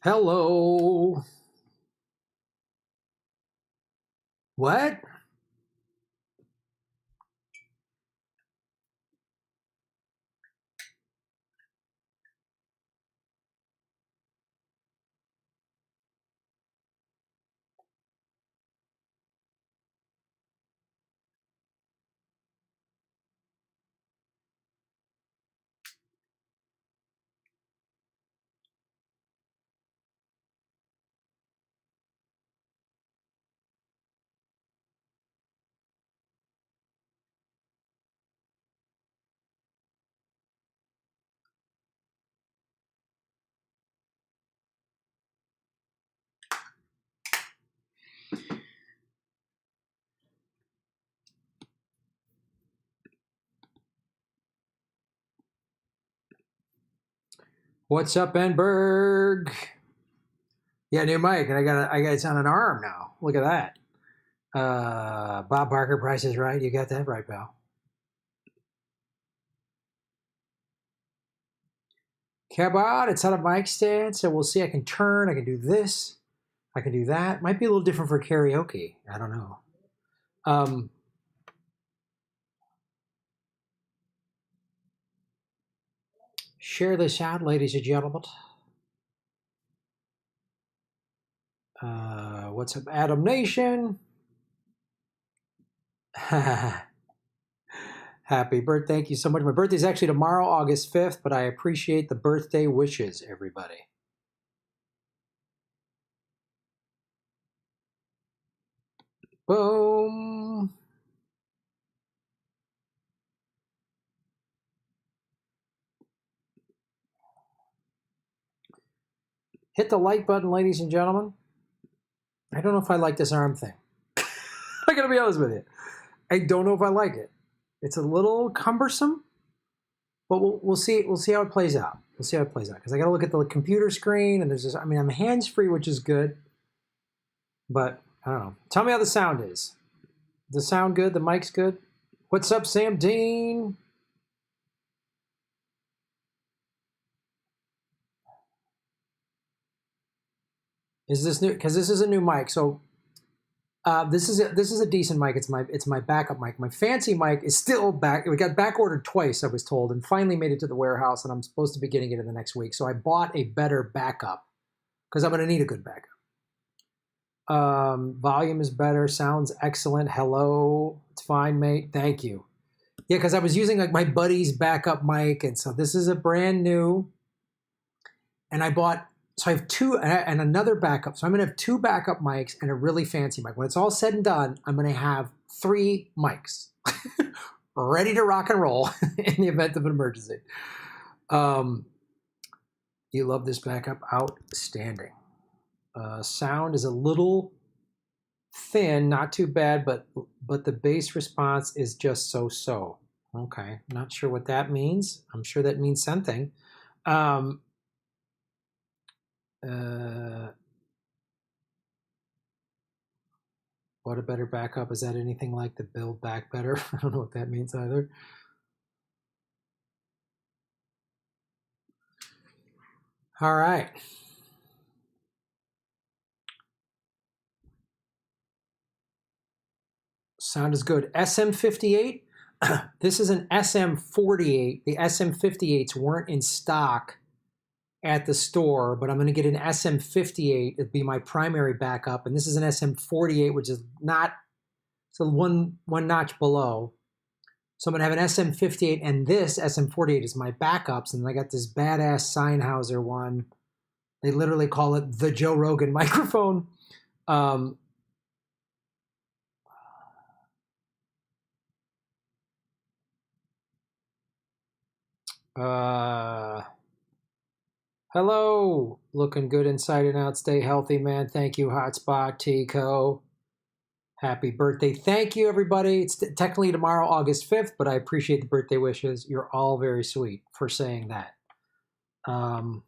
Hello. What? What's up, Enberg? Yeah, new mic, and I got it's on an arm now. Look at that. Bob Barker, Price is Right. You got that right, pal. Cabot, it's on a mic stand, so we'll see. I can turn. I can do this. I can do that. Might be a little different for karaoke. I don't know. Share this out, ladies and gentlemen. What's up, Adam Nation? Happy birthday. Thank you so much. My birthday's actually tomorrow, August 5th, but I appreciate the birthday wishes, everybody. Boom. Hit the like button, ladies and gentlemen. I don't know if I like this arm thing. I gotta be honest with you. I don't know if I like it. It's a little cumbersome, but we'll see. We'll see how it plays out. We'll see how it plays out because I gotta look at the computer screen and there's this. I mean, I'm hands free, which is good, but I don't know. Tell me how the sound is. The sound good? The mic's good? What's up, Sam Dean? Is this new? Because this is a new mic. So this is a decent mic. It's my backup mic. My fancy mic is still back. It got back ordered twice, I was told, and finally made it to the warehouse. And I'm supposed to be getting it in the next week. So I bought a better backup because I'm going to need a good backup. Volume is better. Sounds excellent. Hello, it's fine, mate. Thank you. Yeah, because I was using like my buddy's backup mic, and so this is a brand new. And I bought. So I have two and another backup. So I'm going to have two backup mics and a really fancy mic. When it's all said and done, I'm going to have three mics ready to rock and roll in the event of an emergency. You love this backup? Outstanding. Sound is a little thin, not too bad, but the bass response is just so. Okay, not sure what that means. I'm sure that means something. What a better backup. Is that anything like the Build Back Better? I don't know what that means either. All right. Sound is good. SM58. This is an SM48. The SM58s weren't in stock at the store, but I'm going to get an SM58. It'd be my primary backup. And this is an SM48, which is not, so one notch below. So I'm going to have an SM58, and this SM48 is my backups. And I got this badass Sennheiser one. They literally call it the Joe Rogan microphone. Hello. Looking good inside and out. Stay healthy, man. Thank you, Hotspot, Tico. Happy birthday. Thank you, everybody. It's technically tomorrow, August 5th, but I appreciate the birthday wishes. You're all very sweet for saying that. I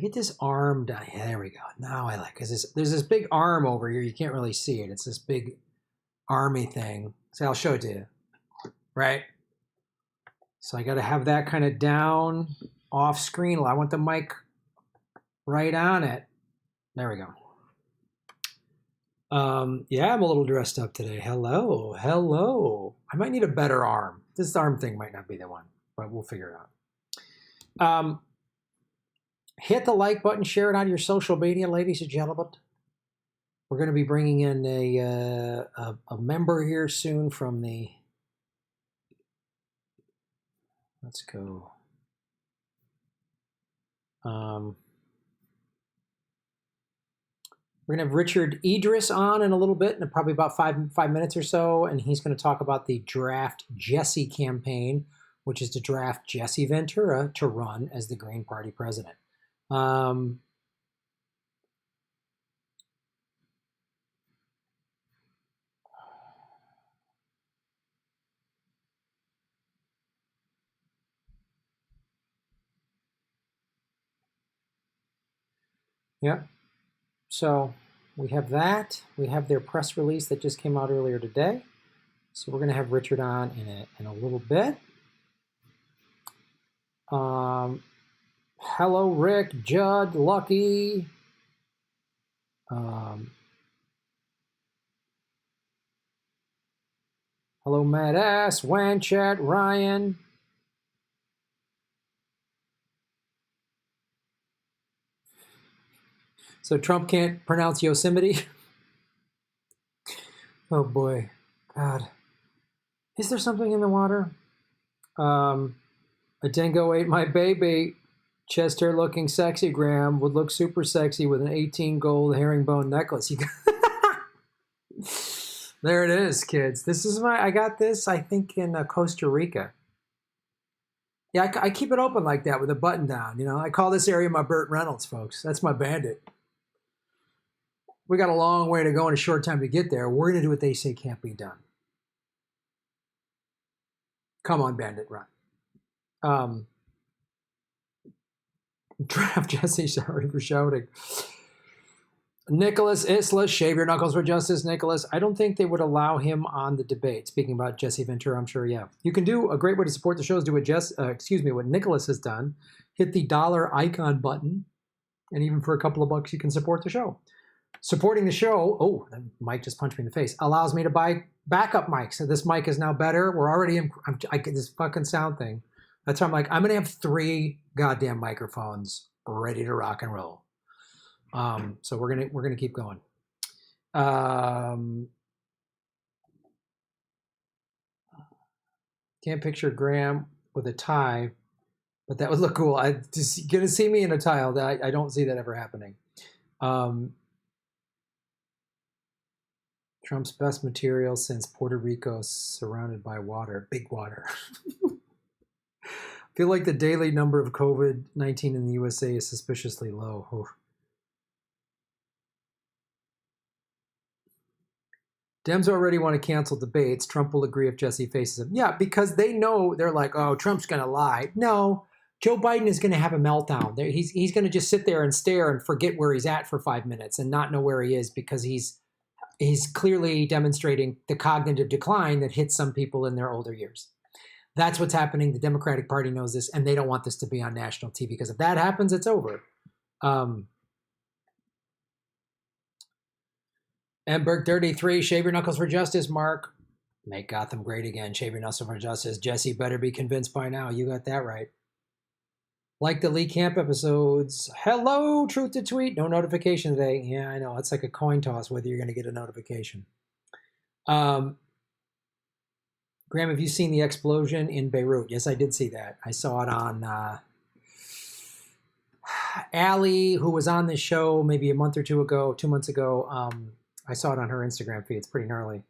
get this arm down. Yeah, there we go. Now I like, because there's this big arm over here. You can't really see it. It's this big army thing. So I'll show it to you. Right? So I got to have that kind of down off screen. I want the mic Right on it. There we go. Yeah, I'm a little dressed up today. Hello, hello. I might need a better arm. This arm thing might not be the one, but we'll figure it out. Hit the like button, share it on your social media, ladies and gentlemen. We're going to be bringing in a member here soon from the. Let's go. We're going to have Richard Idris on in a little bit, in probably about five minutes or so, and he's going to talk about the Draft Jesse campaign, which is to draft Jesse Ventura to run as the Green Party president. Yeah. So we have that. We have their press release that just came out earlier today. So we're going to have Richard on in a little bit. Hello, Rick, Judd, Lucky. Hello, Matt S., Wanchat, Ryan. So Trump can't pronounce Yosemite? Oh boy, God. Is there something in the water? A dingo ate my baby. Chest hair looking sexy, Graham. Would look super sexy with an 18 gold herringbone necklace. You There it is, kids. This is I got this, I think, in Costa Rica. Yeah, I keep it open like that with a button down. You know, I call this area my Burt Reynolds, folks. That's my bandit. We got a long way to go and a short time to get there. We're going to do what they say can't be done. Come on, bandit, run. Draft Jesse, sorry for shouting. Nicholas Isla, shave your knuckles for justice, Nicholas. I don't think they would allow him on the debate. Speaking about Jesse Ventura, I'm sure, yeah. You can do a great way to support the show is do what Nicholas has done. Hit the dollar icon button, and even for a couple of bucks, you can support the show. Supporting the show, oh, that mic just punched me in the face, allows me to buy backup mics. So this mic is now better. We're already in, I get this fucking sound thing. That's why I'm like, I'm going to have 3 goddamn microphones ready to rock and roll. So we're gonna keep going. Can't picture Graham with a tie, but that would look cool. Just gonna see me in a tie. I don't see that ever happening. Trump's best material since Puerto Rico surrounded by water, big water. I feel like the daily number of COVID-19 in the USA is suspiciously low. Oof. Dems already want to cancel debates. Trump will agree if Jesse faces him. Yeah, because they know, they're like, oh, Trump's going to lie. No, Joe Biden is going to have a meltdown. He's going to just sit there and stare and forget where he's at for 5 minutes and not know where he is because he's clearly demonstrating the cognitive decline that hits some people in their older years. That's what's happening. The Democratic Party knows this, and they don't want this to be on national TV because if that happens, it's over. Emberg 33, shave your knuckles for justice, Mark. Make Gotham great again. Shave your knuckles for justice. Jesse better be convinced by now. You got that right. Like the Lee Camp episodes. Hello, Truth to Tweet. No notification today. Yeah, I know. It's like a coin toss whether you're going to get a notification. Graham, have you seen the explosion in Beirut? Yes, I did see that. I saw it on Allie, who was on this show maybe a month or 2 months ago. I saw it on her Instagram feed. It's pretty gnarly.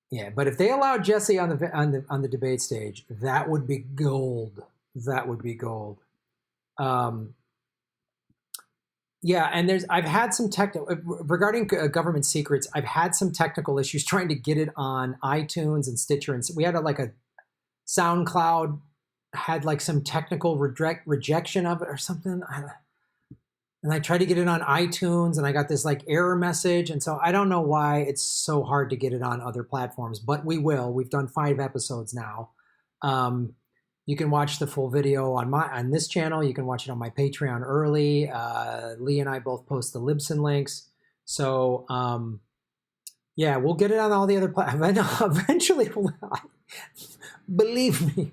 Yeah, but if they allowed Jesse on the debate stage, that would be gold. That would be gold. Yeah, and I've had some regarding government secrets. I've had some technical issues trying to get it on iTunes and Stitcher, and we had a SoundCloud had like some technical rejection of it or something. And I tried to get it on iTunes and I got this like error message. And so I don't know why it's so hard to get it on other platforms, but we will. We've done 5 episodes now. You can watch the full video on this channel. You can watch it on my Patreon early. Lee and I both post the Libsyn links. So yeah, we'll get it on all the other platforms. Eventually, believe me,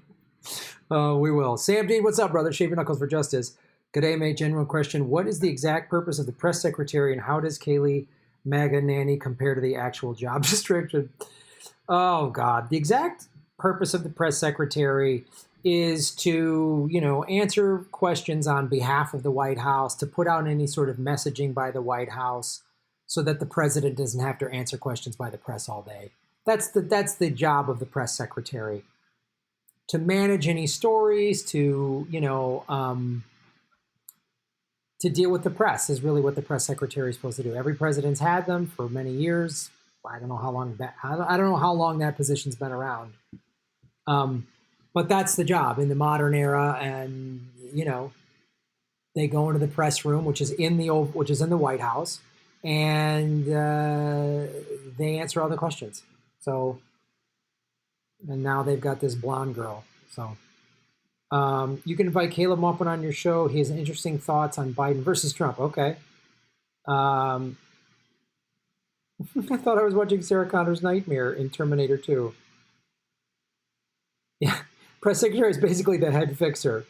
we will. Sam Dean, what's up, brother? Shave your knuckles for justice. G'day, mate. Genuine question. What is the exact purpose of the press secretary, and how does Kayleigh MAGA nanny compare to the actual job description? Oh, God. The exact purpose of the press secretary is to, answer questions on behalf of the White House, to put out any sort of messaging by the White House so that the president doesn't have to answer questions by the press all day. That's the job of the press secretary. To manage any stories, to deal with the press is really what the press secretary is supposed to do. Every president's had them for many years. I don't know how long that position's been around. But that's the job in the modern era, and they go into the press room, which is in the White House, and they answer all the questions. So, and now they've got this blonde girl. So, you can invite Caleb Muffin on your show. He has interesting thoughts on Biden versus Trump. Okay. I thought I was watching Sarah Connor's Nightmare in Terminator 2. Yeah. Press secretary is basically the head fixer.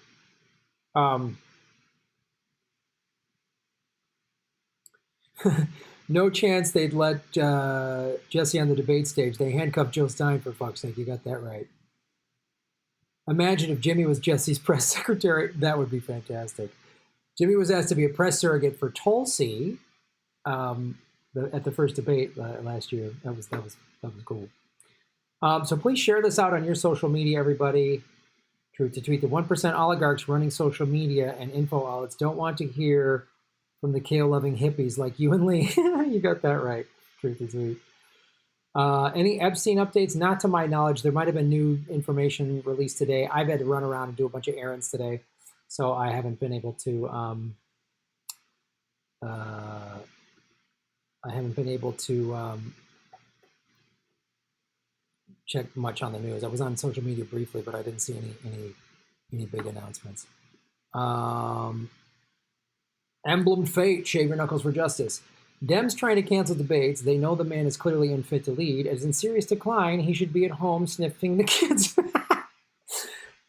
No chance they'd let Jesse on the debate stage. They handcuffed Joe Stein, for fuck's sake. You got that right. Imagine if Jimmy was Jesse's press secretary. That would be fantastic. Jimmy was asked to be a press surrogate for Tulsi at the first debate last year. That was cool. So please share this out on your social media, everybody. Truth to tweet. The 1% oligarchs running social media and info outlets don't want to hear from the kale-loving hippies like you and Lee. You got that right. Truth to tweet. Any Epstein updates? Not to my knowledge. There might have been new information released today. I've had to run around and do a bunch of errands today, so I haven't been able to check much on the news. I was on social media briefly, but I didn't see any big announcements. Emblem Fate, shave your knuckles for justice. Dems trying to cancel debates. They know the man is clearly unfit to lead. As in serious decline, he should be at home sniffing the kids.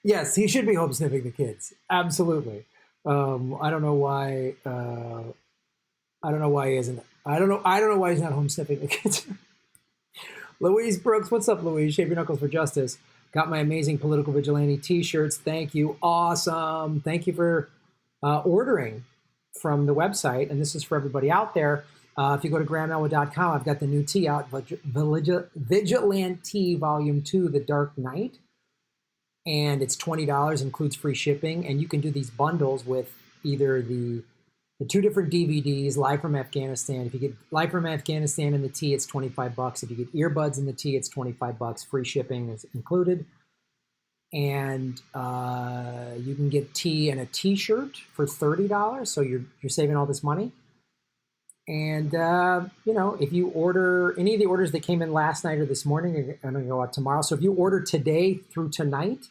Yes, he should be home sniffing the kids. Absolutely. I don't know why. I don't know why he isn't. I don't know why he's not home sniffing the kids. Louise Brooks, what's up, Louise? Shave your knuckles for justice. Got my amazing political vigilante T-shirts. Thank you. Awesome. Thank you for ordering from the website. And this is for everybody out there. If you go to GrahamElwood.com, I've got the new tee out, Vigilante Volume 2, The Dark Knight. And it's $20, includes free shipping. And you can do these bundles with either the two different DVDs, Live from Afghanistan. If you get Live from Afghanistan in the tee, it's $25. If you get earbuds in the tee, it's $25. Free shipping is included. And you can get tea and a T-shirt for $30. So you're saving all this money. And, if you order any of the orders that came in last night or this morning, are going to go out tomorrow. So if you order today through tonight,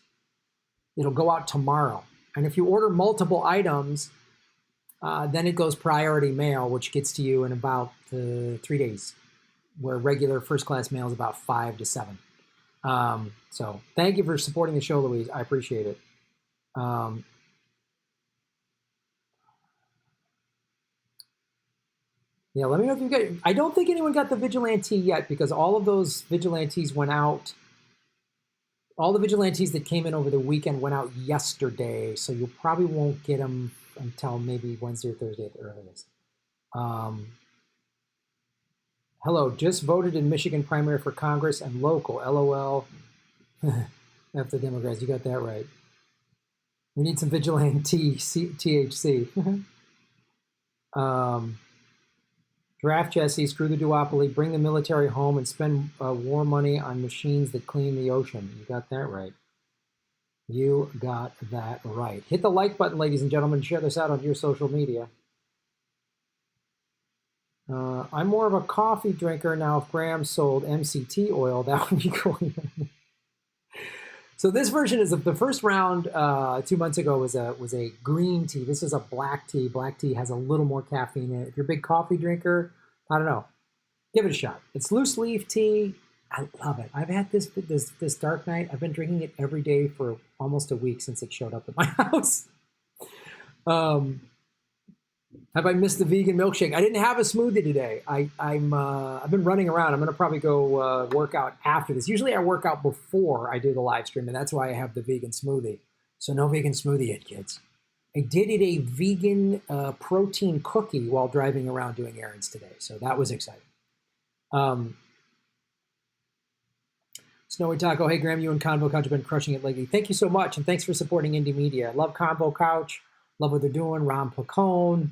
it'll go out tomorrow. And if you order multiple items, then it goes priority mail, which gets to you in about 3 days, where regular first-class mail is about 5 to 7. So thank you for supporting the show, Louise. I appreciate it. Yeah, let me know if you get it. I don't think anyone got the Vigilante yet because all of those Vigilantes went out. All the Vigilantes that came in over the weekend went out yesterday, so you probably won't get them until maybe Wednesday or Thursday at the earliest. Hello, just voted in Michigan primary for Congress and local. LOL. After the Democrats, you got that right. We need some Vigilante THC. Draft Jesse, screw the duopoly, bring the military home, and spend war money on machines that clean the ocean. You got that right. You got that right. Hit the like button, ladies and gentlemen. Share this out on your social media. I'm more of a coffee drinker now. If Graham sold MCT oil, that would be cool. So this version is the first round 2 months ago was a green tea. This is a black tea. Black tea has a little more caffeine in it. If you're a big coffee drinker, I don't know, give it a shot. It's loose leaf tea. I love it. I've had this Dark Night. I've been drinking it every day for almost a week since it showed up at my house. Have I missed the vegan milkshake? I didn't have a smoothie today. I've been running around. I'm gonna probably go work out after this. Usually I work out before I do the live stream, and that's why I have the vegan smoothie. So no vegan smoothie yet, kids. I did eat a vegan protein cookie while driving around doing errands today, so that was exciting. Snowy Taco, hey Graham, you and Convo Couch have been crushing it lately. Thank you so much, and thanks for supporting indie media. Love Convo Couch, love what they're doing. Ron Placone.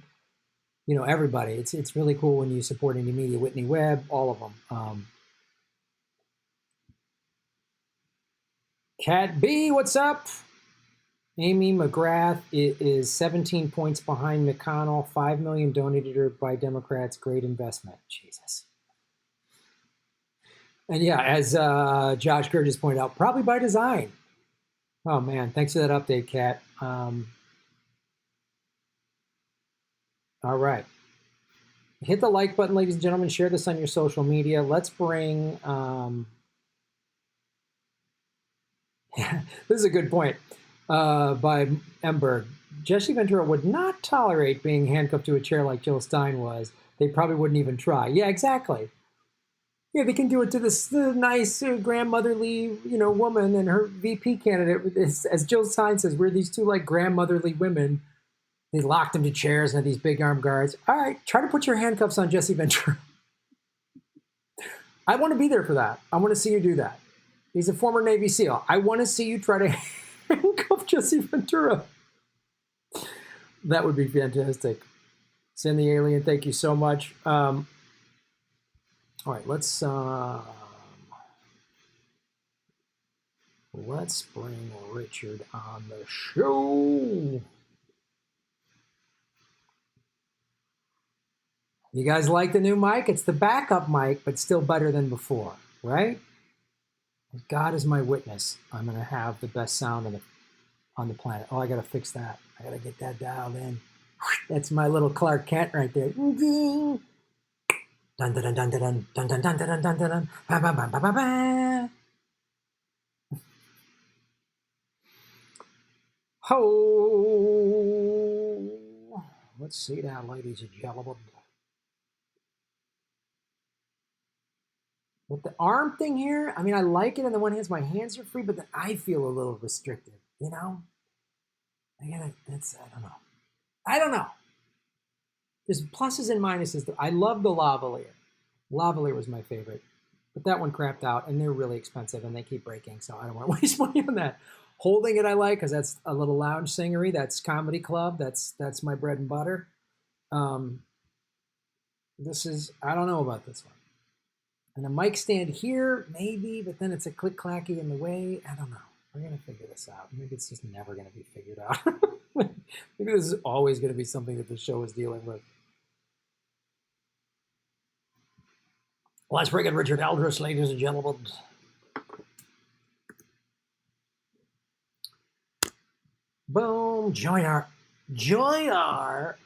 You know, everybody. It's really cool when you support indie media. Whitney Webb, all of them. Cat B, what's up? Amy McGrath is 17 points behind McConnell. $5 million donated by Democrats. Great investment. Jesus. And yeah, as Josh Kerr just pointed out, probably by design. Oh man, thanks for that update, Kat. All right. Hit the like button, ladies and gentlemen. Share this on your social media. Let's bring... this is a good point by Ember. Jesse Ventura would not tolerate being handcuffed to a chair like Jill Stein was. They probably wouldn't even try. Yeah, exactly. Yeah, they can do it to this nice grandmotherly, woman and her VP candidate. As Jill Stein says, we're these two like grandmotherly women. They locked them to chairs and had these big armed guards. All right, try to put your handcuffs on Jesse Ventura. I want to be there for that. I want to see you do that. He's a former Navy SEAL. I want to see you try to handcuff Jesse Ventura. That would be fantastic. Send the alien. Thank you so much. All right, let's bring Richard on the show. You guys like the new mic? It's the backup mic, but still better than before, right? God is my witness. I'm going to have the best sound on the planet. Oh, I got to fix that. I got to get that dialed in. That's my little Clark Kent right there. Dun dun dun dun dun dun dun dun dun dun dun dun. Ba ba ba ba ba ba. Ho! Let's see that, ladies and gentlemen. With the arm thing here, I mean, I like it. On the one hand, my hands are free, but then I feel a little restricted, I don't know. I don't know. There's pluses and minuses. I love the lavalier. Lavalier was my favorite, but that one crapped out, and they're really expensive, and they keep breaking, so I don't want to waste money on that. Holding it I like, because that's a little lounge singery. That's comedy club. That's my bread and butter. This is, I don't know about this one. And a mic stand here, maybe, but then it's a click-clacky in the way. I don't know. We're going to figure this out. Maybe it's just never going to be figured out. Maybe this is always going to be something that the show is dealing with. Let's bring in Richard Eldris, ladies and gentlemen. Boom. Join our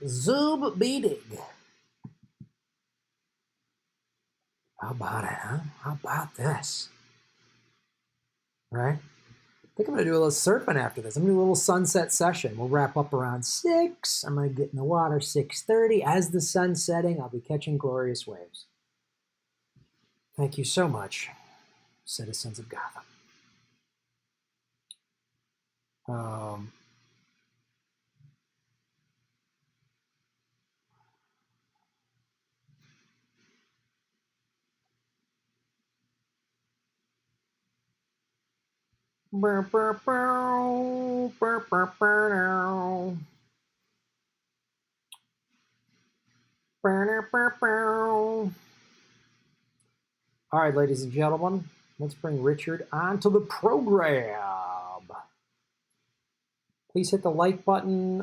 Zoom meeting. How about it, huh? How about this? Right? I think I'm going to do a little surfing after this. I'm going to do a little sunset session. We'll wrap up around 6. I'm going to get in the water 6:30. As the sun's setting, I'll be catching glorious waves. Thank you so much, citizens of Gotham. All right, ladies and gentlemen, let's bring Richard onto the program. Please hit the like button.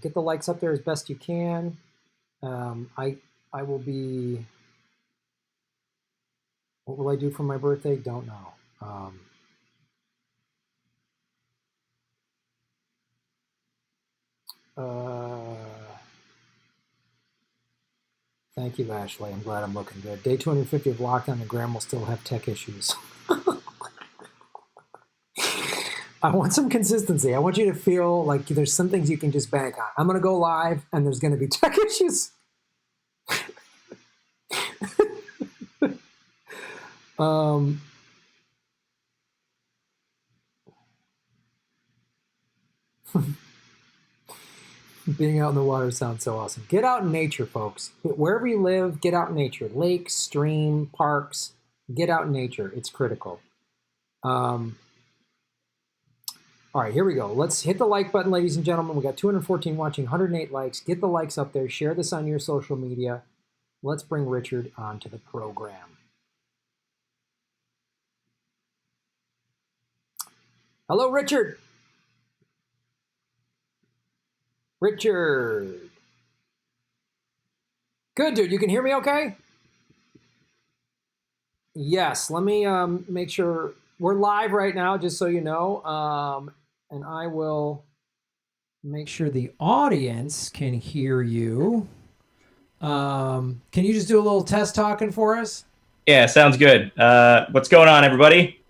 Get the likes up there as best you can. I will be. What will I do for my birthday? Don't know. Thank you, Ashley. I'm glad I'm looking good. Day 250 of lockdown, and Graham will still have tech issues. I want some consistency. I want you to feel like there's some things you can just bank on. I'm going to go live, and there's going to be tech issues. Being out in the water sounds so awesome. Get out in nature, folks. Wherever you live, get out in nature. Lakes, stream, parks. Get out in nature. It's critical. All right, here we go. Let's hit the like button, ladies and gentlemen. We got 214 watching, 108 likes. Get the likes up there. Share this on your social media. Let's bring Richard onto the program. Hello, Richard. Richard. Good, dude. You can hear me okay? Yes. Let me make sure we're live right now, just so you know. And I will make sure the audience can hear you. Can you just do a little test talking for us? Yeah, sounds good. What's going on, everybody?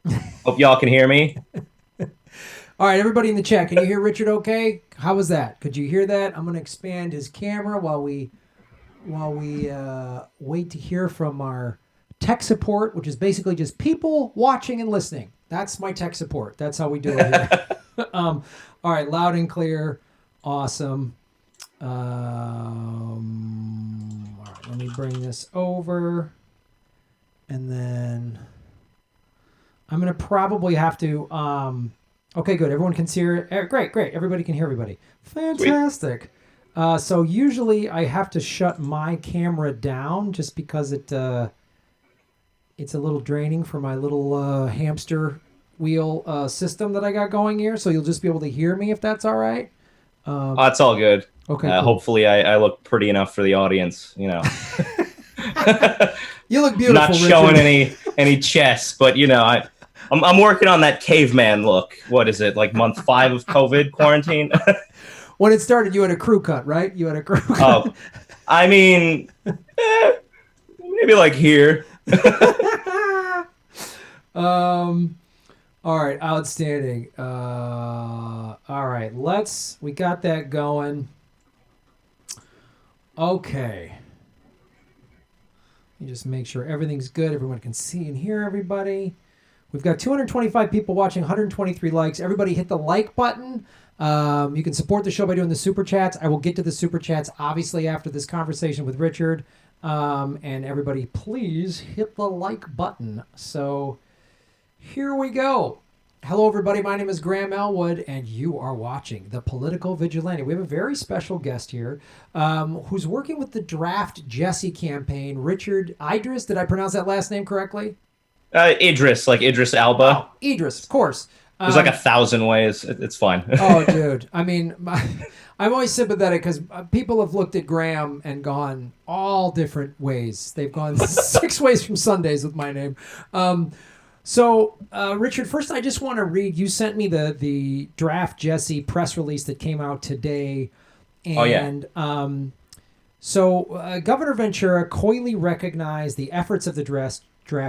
Hope y'all can hear me. All right, everybody in the chat, can you hear Richard okay? How was that? Could you hear that? I'm going to expand his camera while we wait to hear from our tech support, which is basically just people watching and listening. That's my tech support. That's how we do it here. All right, loud and clear. Awesome. All right, let me bring this over. And then I'm going to probably have to... Okay, good. Everyone can see her. Great. Everybody can hear everybody. Fantastic. So usually I have to shut my camera down just because it's a little draining for my little hamster wheel system that I got going here. So you'll just be able to hear me if that's all right. That's all good. Okay. Cool. Hopefully I look pretty enough for the audience. You know. You look beautiful. Not Richard. showing any chest, but you know I'm working on that caveman look. What is it, like month 5 of COVID quarantine? When it started, you had a crew cut, right? You had a crew cut. Oh, I mean, maybe like here. All right, outstanding. All right, we got that going. Okay. Let me just make sure everything's good. Everyone can see and hear everybody. We've got 225 people watching, 123 likes. Everybody hit the like button. You can support the show by doing the super chats. I will get to the super chats, obviously, after this conversation with Richard. And everybody, please hit the like button. So here we go. Hello, everybody. My name is Graham Elwood, and you are watching The Political Vigilante. We have a very special guest here who's working with the Draft Jesse campaign, Richard Idris. Did I pronounce that last name correctly? Idris, like Idris Elba. Oh, Idris, of course. There's like 1,000 ways. It's fine. Oh, dude. I mean, I'm always sympathetic because people have looked at Graham and gone all different ways. They've gone 6 ways from Sundays with my name. Richard, first I just want to read, you sent me the Draft Jesse press release that came out today. And, Governor Ventura coyly recognized the efforts of the Draft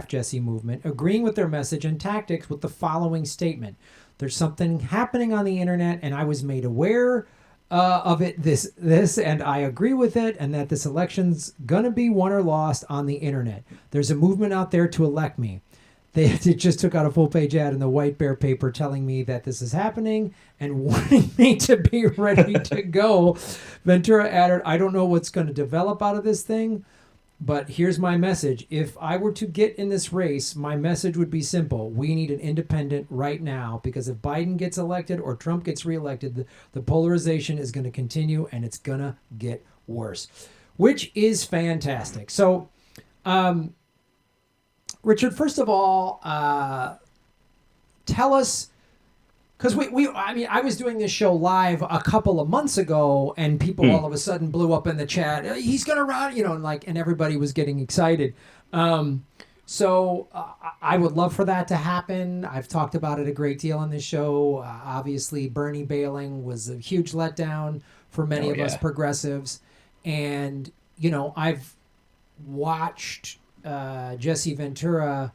Jesse movement, agreeing with their message and tactics with the following statement. There's something happening on the internet, and I was made aware of it, this, and I agree with it, and that this election's gonna be won or lost on the internet. There's a movement out there to elect me. They just took out a full-page ad in the White Bear paper telling me that this is happening and wanting me to be ready to go. Ventura added, I don't know what's going to develop out of this thing, but here's my message. If I were to get in this race, my message would be simple. We need an independent right now, because if Biden gets elected or Trump gets reelected, the polarization is going to continue and it's going to get worse, which is fantastic. So, Richard, first of all, tell us, because I was doing this show live a couple of months ago, and people all of a sudden blew up in the chat. He's gonna run, and everybody was getting excited. So I would love for that to happen. I've talked about it a great deal on this show. Obviously, Bernie bailing was a huge letdown for many of us progressives. And, I've watched Jesse Ventura.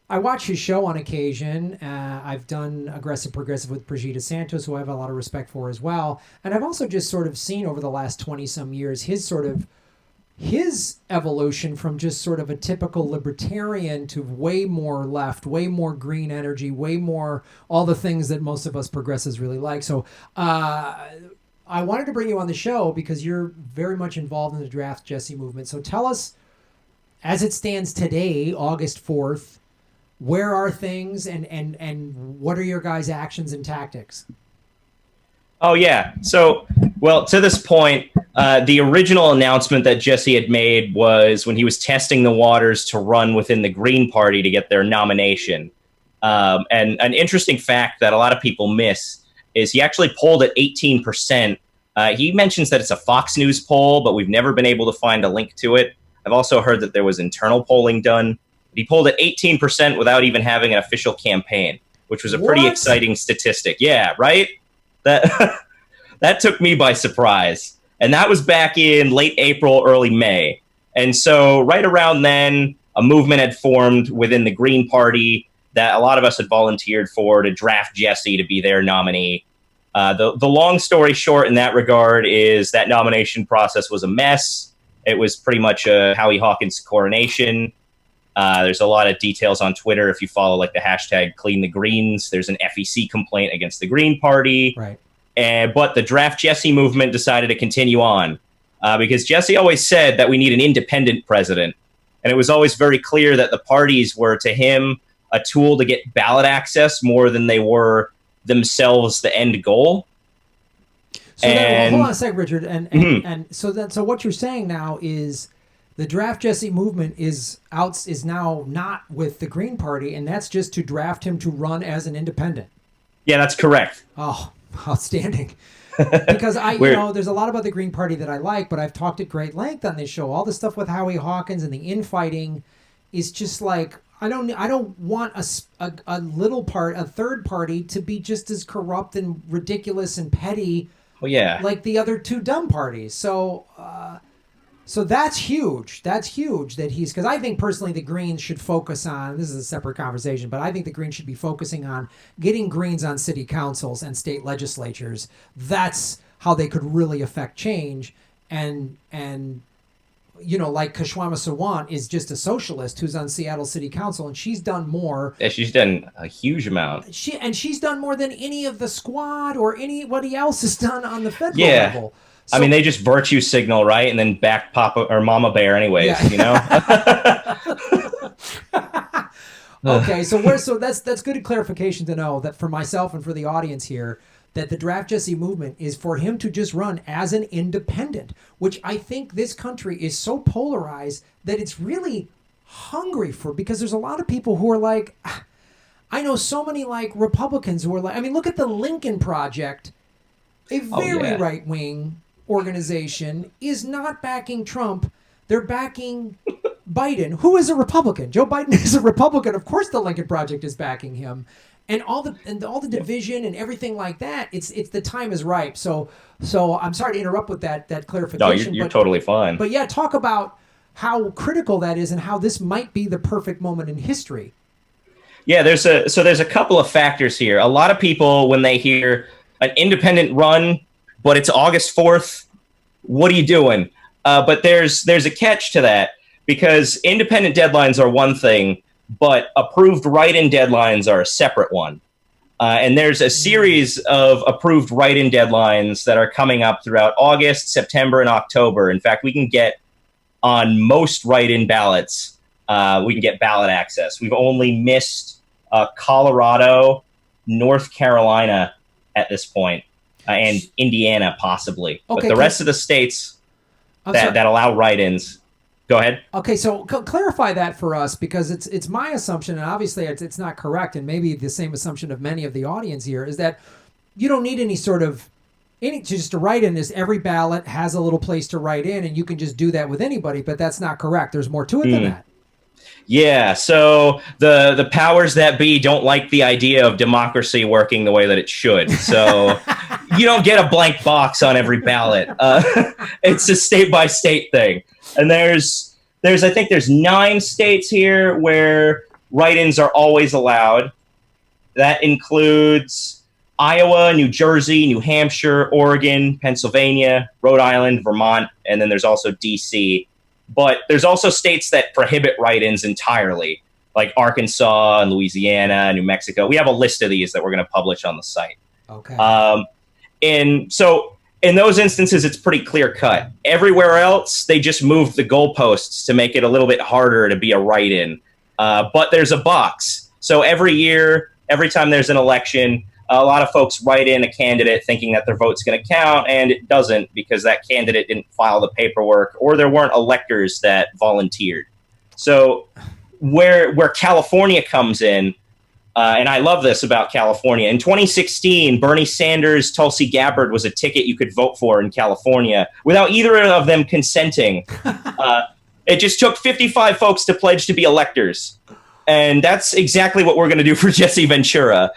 I watch his show on occasion. I've done Aggressive Progressive with Brigitte Santos, who I have a lot of respect for as well. And I've also just sort of seen over the last 20-some years his evolution from just sort of a typical libertarian to way more left, way more green energy, way more all the things that most of us progressives really like. So I wanted to bring you on the show because you're very much involved in the Draft Jesse movement. So tell us, as it stands today, August 4th, where are things and what are your guys' actions and tactics? Oh, yeah. So, well, to this point, the original announcement that Jesse had made was when he was testing the waters to run within the Green Party to get their nomination. And an interesting fact that a lot of people miss is he actually polled at 18%. He mentions that it's a Fox News poll, but we've never been able to find a link to it. I've also heard that there was internal polling done. He polled at 18% without even having an official campaign, which was a pretty exciting statistic. Yeah, right? That took me by surprise. And that was back in late April, early May. And so right around then, a movement had formed within the Green Party that a lot of us had volunteered for to draft Jesse to be their nominee. The long story short in that regard is that nomination process was a mess. It was pretty much a Howie Hawkins coronation. There's a lot of details on Twitter. If you follow like the hashtag Clean the Greens, there's an FEC complaint against the Green Party. Right. But the Draft Jesse movement decided to continue on because Jesse always said that we need an independent president. And it was always very clear that the parties were, to him, a tool to get ballot access more than they were themselves the end goal. So hold on a sec, Richard. And so what you're saying now is the Draft Jesse movement is now not with the Green Party, and that's just to draft him to run as an independent. Yeah, that's correct. Oh, outstanding. Because there's a lot about the Green Party that I like, but I've talked at great length on this show. All the stuff with Howie Hawkins and the infighting is just like, I don't want a third party to be just as corrupt and ridiculous and petty. Well, yeah. Like the other two dumb parties. So that's huge. That's huge that because I think personally the Greens should focus on, this is a separate conversation, but I think the Greens should be focusing on getting Greens on city councils and state legislatures. That's how they could really affect change. And like Kashwama Sawant is just a socialist who's on Seattle City Council, and she's done more. Yeah, she's done a huge amount. She's done more than any of the squad or anybody else has done on the federal level. So, I mean, they just virtue signal, right? And then back Papa or Mama Bear anyways, Okay, so that's good clarification to know that for myself and for the audience here, that the Draft Jesse movement is for him to just run as an independent, which I think this country is so polarized that it's really hungry for, because there's a lot of people who are like, I know so many like Republicans who are like, I mean, look at the Lincoln Project, a very right-wing organization, is not backing Trump. They're backing Biden, who is a Republican. Joe Biden is a Republican. Of course the Lincoln Project is backing him. And all the division and everything like that, it's the time is ripe. So I'm sorry to interrupt with that clarification. No, you're totally fine. But yeah, talk about how critical that is and how this might be the perfect moment in history. Yeah, there's a couple of factors here. A lot of people, when they hear an independent run, but it's August 4th, what are you doing? But there's a catch to that, because independent deadlines are one thing, but approved write-in deadlines are a separate one. And there's a series of approved write-in deadlines that are coming up throughout August, September, and October. In fact, we can get on most write-in ballots, we can get ballot access. We've only missed Colorado, North Carolina at this point, and Indiana possibly. Okay, but the rest of the states that allow write-ins. Go ahead. Okay, so clarify that for us, because it's my assumption, and obviously it's not correct, and maybe the same assumption of many of the audience here, is that you don't need just to write in this. Every ballot has a little place to write in, and you can just do that with anybody, but that's not correct. There's more to it than that. Yeah, so the powers that be don't like the idea of democracy working the way that it should. So you don't get a blank box on every ballot. It's a state by state thing. And there's I think there's 9 states here where write-ins are always allowed. That includes Iowa, New Jersey, New Hampshire, Oregon, Pennsylvania, Rhode Island, Vermont, and then there's also DC. But there's also states that prohibit write-ins entirely, like Arkansas and Louisiana, New Mexico. We have a list of these that we're going to publish on the site. Okay. And so in those instances, it's pretty clear cut. Everywhere else, they just moved the goalposts to make it a little bit harder to be a write-in. But there's a box. So every year, every time there's an election, a lot of folks write in a candidate thinking that their vote's going to count, and it doesn't because that candidate didn't file the paperwork or there weren't electors that volunteered. So where California comes in, and I love this about California, in 2016, Bernie Sanders, Tulsi Gabbard was a ticket you could vote for in California without either of them consenting. It just took 55 folks to pledge to be electors. And that's exactly what we're going to do for Jesse Ventura.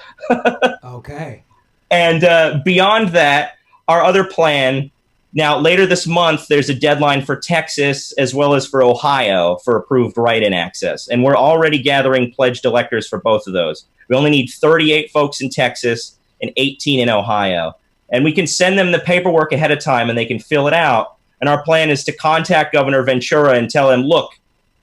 Okay. And beyond that, our other plan, now later this month, there's a deadline for Texas as well as for Ohio for approved write-in access. And we're already gathering pledged electors for both of those. We only need 38 folks in Texas and 18 in Ohio. And we can send them the paperwork ahead of time and they can fill it out. And our plan is to contact Governor Ventura and tell him, look,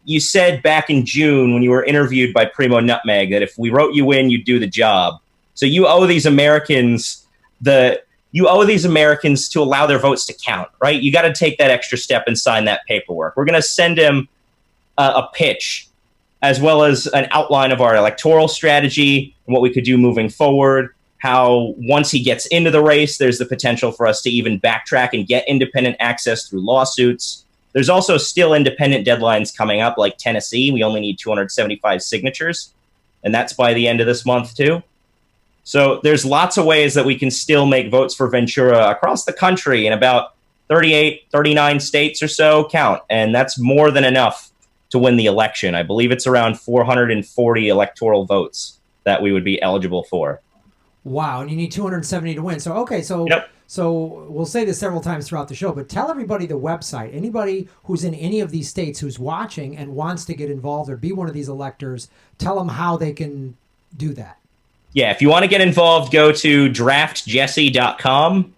you said back in June when you were interviewed by Primo Nutmeg that if we wrote you in, you'd do the job. So you owe these Americans to allow their votes to count, right? You got to take that extra step and sign that paperwork. We're going to send him a pitch as well as an outline of our electoral strategy and what we could do moving forward, how once he gets into the race, there's the potential for us to even backtrack and get independent access through lawsuits. There's also still independent deadlines coming up, like Tennessee. We only need 275 signatures, and that's by the end of this month, too. So there's lots of ways that we can still make votes for Ventura across the country in about 38, 39 states or so count, and that's more than enough to win the election. I believe it's around 440 electoral votes that we would be eligible for. Wow, and you need 270 to win. So, okay, Yep. So we'll say this several times throughout the show, but tell everybody the website. Anybody who's in any of these states who's watching and wants to get involved or be one of these electors, tell them how they can do that. Yeah, if you want to get involved, go to draftjesse.com.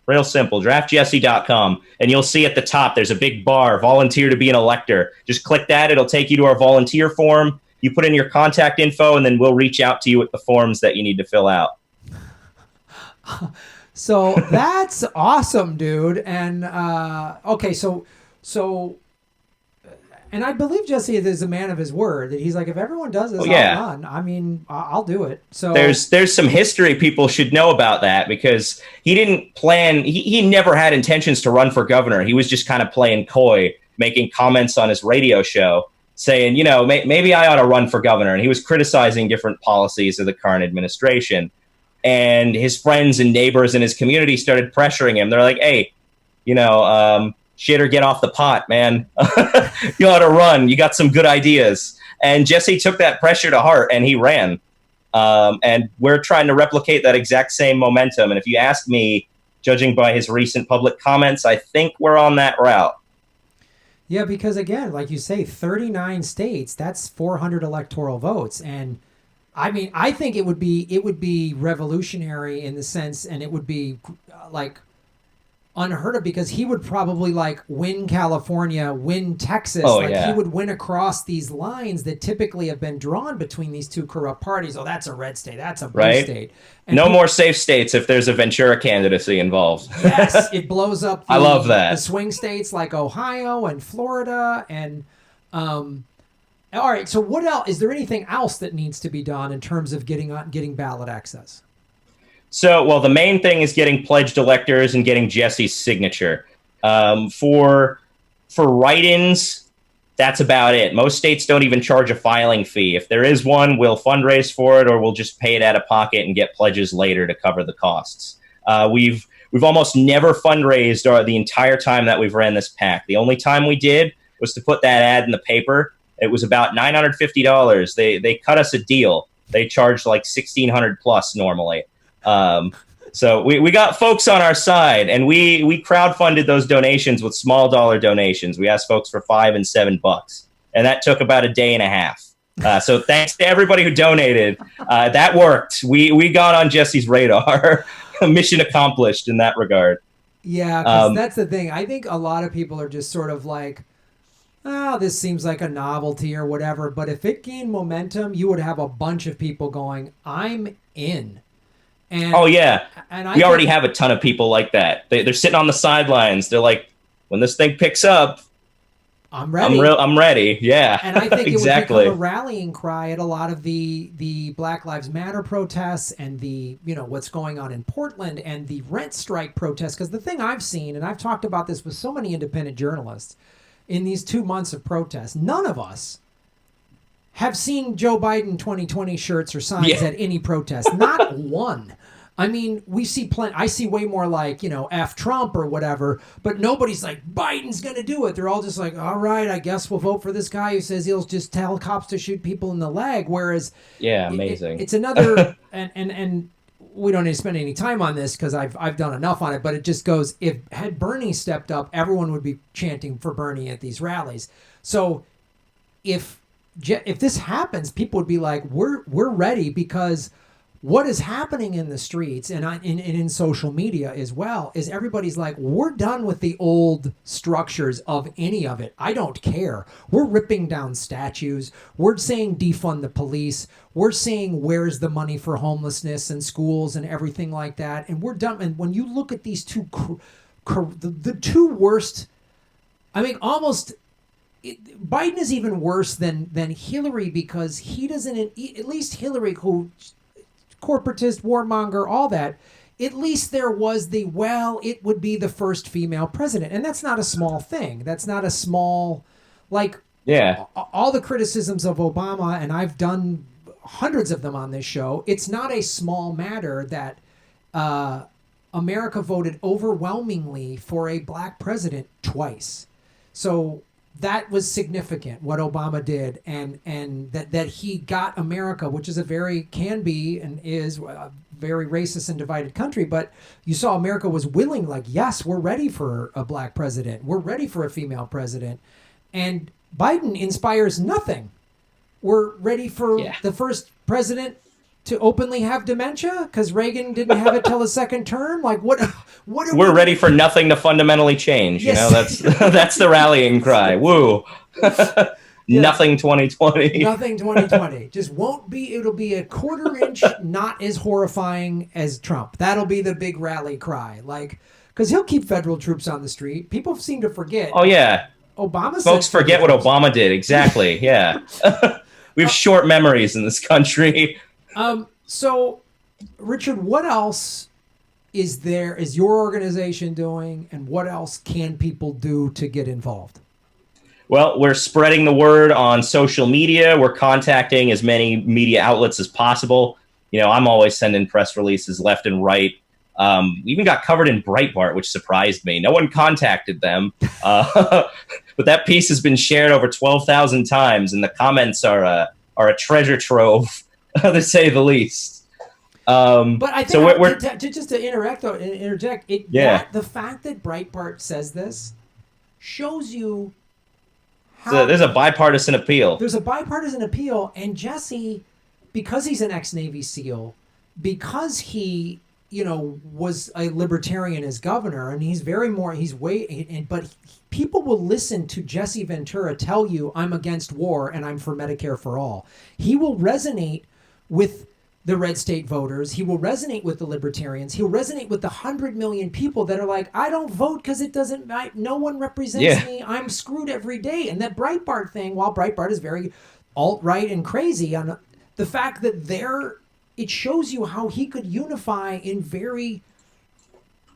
Real simple, draftjesse.com. And you'll see at the top, there's a big bar, volunteer to be an elector. Just click that. It'll take you to our volunteer form. You put in your contact info, and then we'll reach out to you with the forms that you need to fill out. So that's awesome, dude. And okay, so, and I believe Jesse is a man of his word. That he's like, if everyone does this, I'll run. I mean, I'll do it. So there's some history people should know about that because he didn't plan. He never had intentions to run for governor. He was just kind of playing coy, making comments on his radio show, saying, you know, maybe I ought to run for governor. And he was criticizing different policies of the current administration. And his friends and neighbors in his community started pressuring him. They're like, hey, you know, shit or get off the pot, man. You ought to run. You got some good ideas. And Jesse took that pressure to heart and he ran. And we're trying to replicate that exact same momentum. And if you ask me, judging by his recent public comments, I think we're on that route. Yeah, because again, like you say, 39 states, that's 400 electoral votes. And I mean, I think it would be revolutionary in the sense, and it would be like unheard of because he would probably like win California, win Texas. He would win across these lines that typically have been drawn between these two corrupt parties. Oh, that's a red state. That's a blue state. And no more safe states if there's a Ventura candidacy involved. Yes, it blows up. I love that. The swing states like Ohio and Florida and all right, so what else? Is there anything else that needs to be done in terms of getting ballot access? So, well, the main thing is getting pledged electors and getting Jesse's signature. For write-ins, that's about it. Most states don't even charge a filing fee. If there is one, we'll fundraise for it, or we'll just pay it out of pocket and get pledges later to cover the costs. We've almost never fundraised the entire time that we've ran this PAC. The only time we did was to put that ad in the paper It was about $950. They cut us a deal. They charged like $1,600 plus normally. So we got folks on our side, and we crowdfunded those donations with small dollar donations. We asked folks for $5 and $7, and that took about a day and a half. So thanks to everybody who donated. That worked. We got on Jesse's radar. Mission accomplished in that regard. Yeah, because that's the thing. I think a lot of people are just sort of like, oh, this seems like a novelty or whatever. But if it gained momentum, you would have a bunch of people going, I'm in. And, oh, yeah. And we already have a ton of people like that. They're sitting on the sidelines. They're like, when this thing picks up, I'm ready. I'm ready. Yeah. And I think exactly. It would become a rallying cry at a lot of the Black Lives Matter protests and the, what's going on in Portland and the rent strike protests. Because the thing I've seen, and I've talked about this with so many independent journalists, in these 2 months of protests, none of us have seen Joe Biden 2020 shirts or signs at any protest. Not one. I mean, we see I see way more like, F Trump or whatever, but nobody's like, Biden's going to do it. They're all just like, all right, I guess we'll vote for this guy who says he'll just tell cops to shoot people in the leg. Whereas, amazing. It's another, and we don't need to spend any time on this because I've done enough on it, but it just goes, had Bernie stepped up, everyone would be chanting for Bernie at these rallies. So if this happens, people would be like, we're ready, because what is happening in the streets and in social media as well is everybody's like, we're done with the old structures of any of it. I don't care. We're ripping down statues. We're saying defund the police. We're saying where's the money for homelessness and schools and everything like that. And we're done. And when you look at these two, the two worst, I mean, almost Biden is even worse than Hillary, because he doesn't, at least Hillary, who corporatist, warmonger, all that, at least there was it would be the first female president. And that's not a small thing. That's not a small, all the criticisms of Obama, and I've done hundreds of them on this show, it's not a small matter that America voted overwhelmingly for a black president twice. So that was significant, what Obama did, and that he got America, which is a very racist and divided country, but you saw America was willing, like, yes, we're ready for a black president, we're ready for a female president, and Biden inspires nothing. We're ready for the first president to openly have dementia because Reagan didn't have it till the second term. Like, what are we're ready for nothing to fundamentally change. Yes. That's the rallying cry. Woo. Nothing 2020. Nothing 2020. Just won't be. It'll be a quarter inch, not as horrifying as Trump. That'll be the big rally cry. Like, because he'll keep federal troops on the street. People seem to forget. Oh yeah. Obama. Folks forget what Obama did. Exactly. Yeah. We have short memories in this country. So, Richard, what else is your organization doing, and what else can people do to get involved? Well, we're spreading the word on social media. We're contacting as many media outlets as possible. I'm always sending press releases left and right. We even got covered in Breitbart, which surprised me. No one contacted them. But that piece has been shared over 12,000 times, and the comments are a treasure trove, to say the least. But I think so just to interject, the fact that Breitbart says this shows you how there's a bipartisan appeal. There's a bipartisan appeal, and Jesse, because he's an ex-Navy SEAL, because he was a libertarian as governor, and but people will listen to Jesse Ventura tell you, I'm against war and I'm for Medicare for all. He will resonate with the red state voters. He will resonate with the libertarians. He'll resonate with the 100 million people that are like, I don't vote because no one represents me. I'm screwed every day. And that Breitbart thing, while Breitbart is very alt-right and crazy, on the fact that it shows you how he could unify in very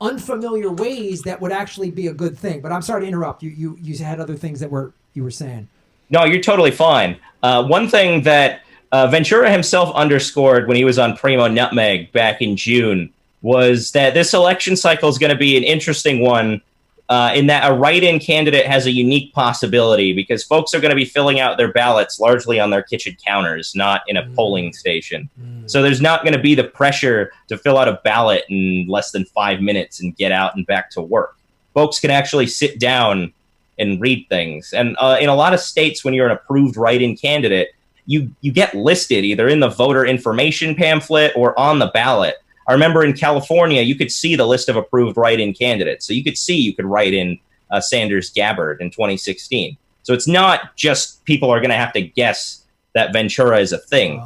unfamiliar ways that would actually be a good thing. But I'm sorry to interrupt. You had other things that you were saying. No, you're totally fine. One thing that Ventura himself underscored when he was on Primo Nutmeg back in June was that this election cycle is going to be an interesting one in that a write-in candidate has a unique possibility because folks are going to be filling out their ballots largely on their kitchen counters, not in a polling station. So there's not going to be the pressure to fill out a ballot in less than 5 minutes and get out and back to work. Folks can actually sit down and read things. And in a lot of states, when you're an approved write-in candidate, you get listed either in the voter information pamphlet or on the ballot. I remember in California, you could see the list of approved write-in candidates. So you could write in Sanders Gabbard in 2016. So it's not just people are going to have to guess that Ventura is a thing.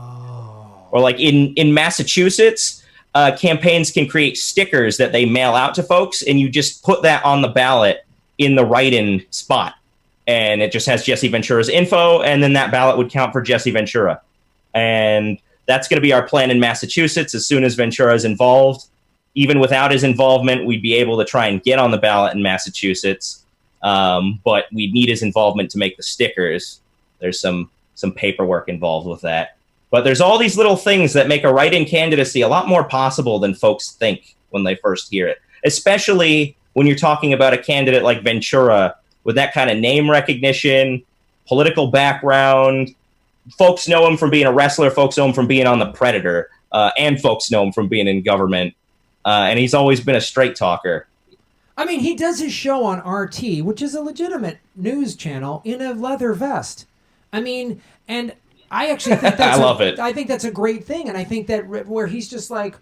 Or like in Massachusetts, campaigns can create stickers that they mail out to folks, and you just put that on the ballot in the write-in spot. And it just has Jesse Ventura's info, and then that ballot would count for Jesse Ventura. And that's going to be our plan in Massachusetts as soon as Ventura is involved. Even without his involvement, we'd be able to try and get on the ballot in Massachusetts. But we'd need his involvement to make the stickers. There's some paperwork involved with that. But there's all these little things that make a write-in candidacy a lot more possible than folks think when they first hear it, especially when you're talking about a candidate like Ventura with that kind of name recognition, political background. Folks know him from being a wrestler, folks know him from being on The Predator, and folks know him from being in government. And he's always been a straight talker. I mean, he does his show on RT, which is a legitimate news channel, in a leather vest. I mean, and I actually think that's I love it. I think that's a great thing, and I think that where he's just like,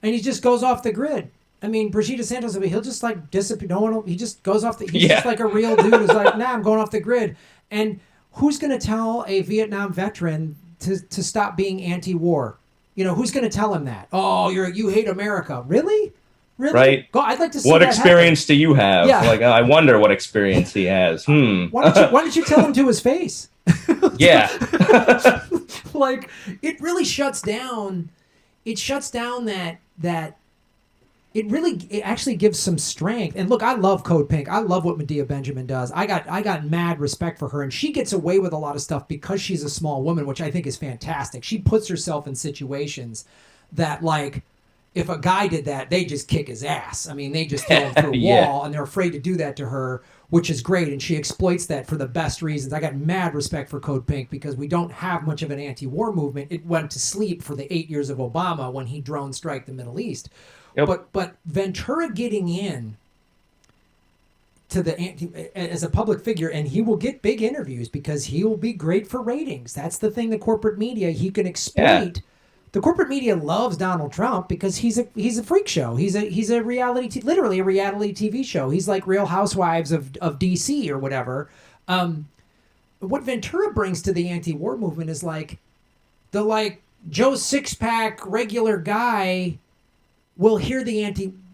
and he just goes off the grid. I mean, Brigitte Santos, he'll just like disappear. No one, he just goes off the. He's just like a real dude who's like, nah, I'm going off the grid. And who's going to tell a Vietnam veteran to stop being anti-war? You know, who's going to tell him that? Oh, you hate America, really? Really? Right. Go, I'd like to see what that experience happen. do you have? Yeah. Like, I wonder what experience he has. Why don't you tell him to his face? Yeah. Like, it really shuts down. It shuts down that. It actually gives some strength. And look, I love Code Pink. I love what Medea Benjamin does. I got mad respect for her, and she gets away with a lot of stuff because she's a small woman, which I think is fantastic. She puts herself in situations that, like, if a guy did that, they just kick his ass. I mean, they just throw him through a wall, and they're afraid to do that to her, which is great. And she exploits that for the best reasons. I got mad respect for Code Pink because we don't have much of an anti-war movement. It went to sleep for the 8 years of Obama when he drone striked the Middle East. Yep. But Ventura getting in to as a public figure, and he will get big interviews because he will be great for ratings. That's the thing. The corporate media, he can exploit. Yeah. The corporate media loves Donald Trump because he's a freak show. He's a reality, literally a reality TV show. He's like Real Housewives of DC or whatever. What Ventura brings to the anti-war movement is like the Joe Sixpack regular guy will hear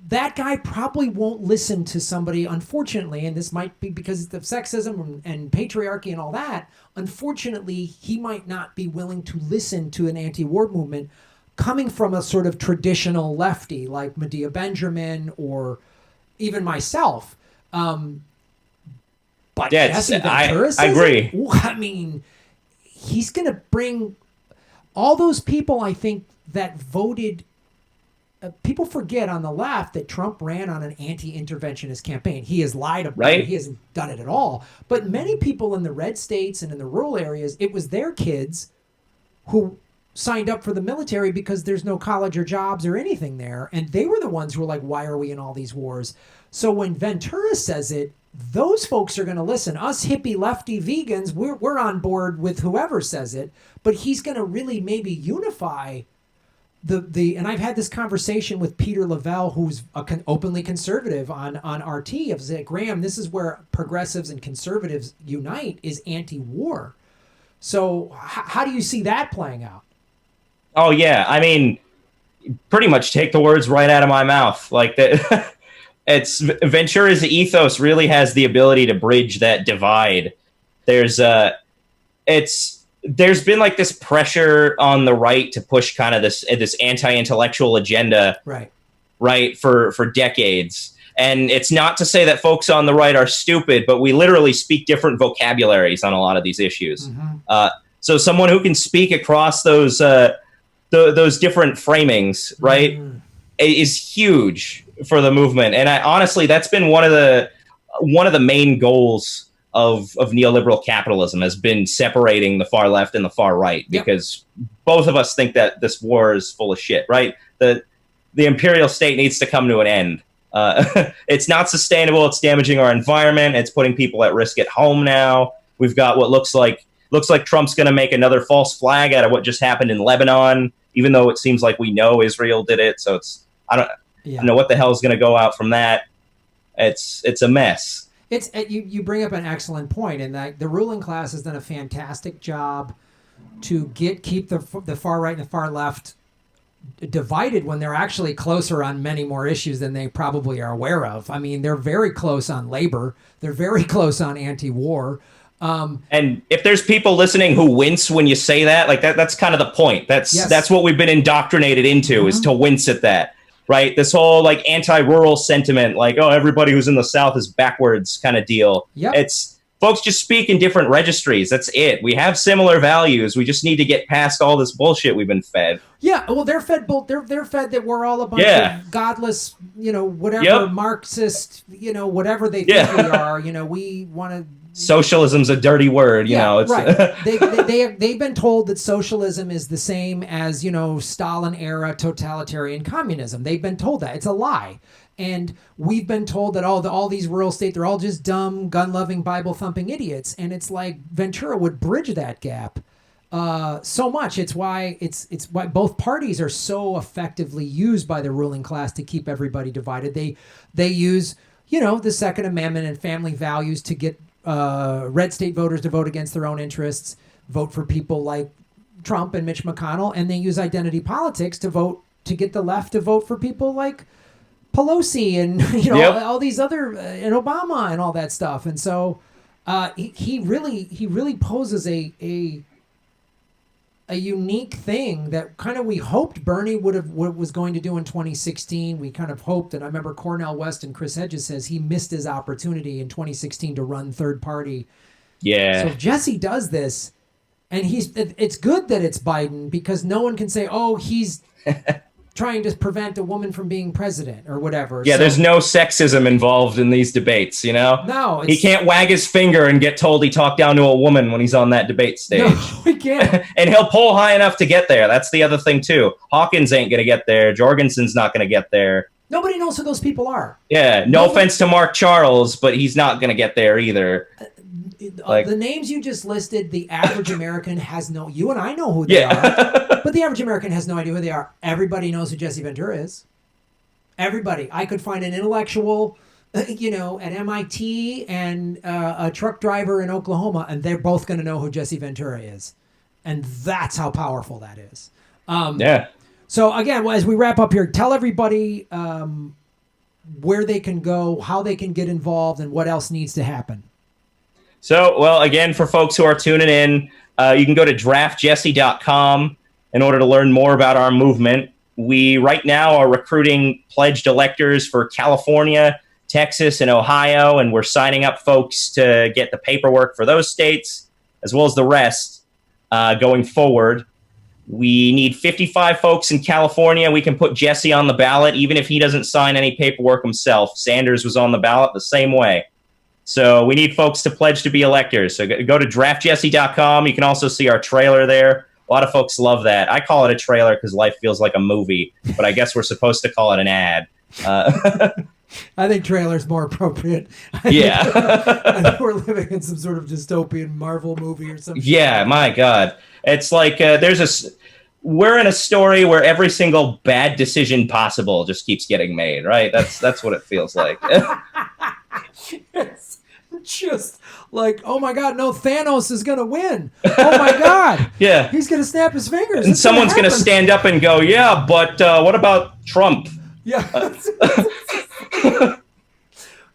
that guy probably won't listen to somebody, unfortunately, and this might be because of sexism and patriarchy and all that. Unfortunately, he might not be willing to listen to an anti-war movement coming from a sort of traditional lefty like Medea Benjamin or even myself. But Jesse Ventura says I agree. I mean, he's going to bring all those people, I think, that voted. People forget on the left that Trump ran on an anti-interventionist campaign. He has lied about it. He hasn't done it at all. But many people in the red states and in the rural areas, it was their kids who signed up for the military because there's no college or jobs or anything there. And they were the ones who were like, why are we in all these wars? So when Ventura says it, those folks are going to listen. Us hippie lefty vegans, we're on board with whoever says it. But he's going to really maybe unify and I've had this conversation with Peter Lavelle, who's openly conservative on RT. I've said, Graham, this is where progressives and conservatives unite, is anti-war. So how do you see that playing out? Oh, yeah. I mean, pretty much take the words right out of my mouth. Like that, it's Ventura's ethos really has the ability to bridge that divide. There's been like this pressure on the right to push kind of this anti-intellectual agenda, right, for decades. And it's not to say that folks on the right are stupid, but we literally speak different vocabularies on a lot of these issues. Mm-hmm. So someone who can speak across those different framings, right, is huge for the movement. And honestly, that's been one of the one of the main goals of neoliberal capitalism has been separating the far left and the far right, because both of us think that this war is full of shit, right? The imperial state needs to come to an end. It's not sustainable. It's damaging our environment. It's putting people at risk at home now. We've got what looks like Trump's going to make another false flag out of what just happened in Lebanon, even though it seems like we know Israel did it. So I don't know what the hell is going to go out from that. It's a mess. It's you bring up an excellent point, and that the ruling class has done a fantastic job to keep the far right and the far left divided when they're actually closer on many more issues than they probably are aware of. I mean, they're very close on labor. They're very close on anti-war. And if there's people listening who wince when you say that, like that's kind of the point. That's what we've been indoctrinated into, is to wince at that. Right? This whole like anti-rural sentiment, like, oh, everybody who's in the South is backwards kind of deal. It's folks just speak in different registries. That's it. We have similar values. We just need to get past all this bullshit we've been fed. Yeah, well, they're fed they're fed that we're all a bunch of godless, whatever Marxist, whatever they think we are. We want to. Socialism's a dirty word, you know. It's right. They've been told that socialism is the same as Stalin era totalitarian communism. They've been told that it's a lie, and we've been told that all these rural states, they're all just dumb, gun-loving, Bible-thumping idiots. And it's like Ventura would bridge that gap so much. It's why both parties are so effectively used by the ruling class to keep everybody divided. They use the Second Amendment and family values to get red state voters to vote against their own interests, vote for people like Trump and Mitch McConnell, and they use identity politics to get the left to vote for people like Pelosi and all these other and Obama and all that stuff. And so he really poses a unique thing that kind of we hoped Bernie was going to do in 2016. We kind of hoped, and I remember Cornel West and Chris Hedges says he missed his opportunity in 2016 to run third party. Yeah. So if Jesse does this, and it's good that it's Biden, because no one can say, oh, he's trying to prevent a woman from being president or whatever. Yeah, there's no sexism involved in these debates, No. He can't wag his finger and get told he talked down to a woman when he's on that debate stage. No, he can't. And he'll pull high enough to get there. That's the other thing, too. Hawkins ain't going to get there. Jorgensen's not going to get there. Nobody knows who those people are. Yeah, no offense to Mark Charles, but he's not going to get there either. The names you just listed, the average American has no... You and I know who they are, but the average American has no idea who they are. Everybody knows who Jesse Ventura is. Everybody. I could find an intellectual, at MIT and a truck driver in Oklahoma, and they're both going to know who Jesse Ventura is. And that's how powerful that is. So again, as we wrap up here, tell everybody where they can go, how they can get involved, and what else needs to happen. So, well, again, for folks who are tuning in, you can go to draftjesse.com in order to learn more about our movement. We right now are recruiting pledged electors for California, Texas, and Ohio, and we're signing up folks to get the paperwork for those states, as well as the rest going forward. We need 55 folks in California. We can put Jesse on the ballot, even if he doesn't sign any paperwork himself. Sanders was on the ballot the same way. So we need folks to pledge to be electors. So go to draftjesse.com. You can also see our trailer there. A lot of folks love that. I call it a trailer because life feels like a movie, but I guess we're supposed to call it an ad. I think trailer's more appropriate. I think we're living in some sort of dystopian Marvel movie or something. Yeah, my God. It's like we're in a story where every single bad decision possible just keeps getting made, right? That's what it feels like. It's just like, oh my God, no, Thanos is going to win. Oh my God. Yeah. He's going to snap his fingers. And someone's going to stand up and go, yeah, but what about Trump? Yeah.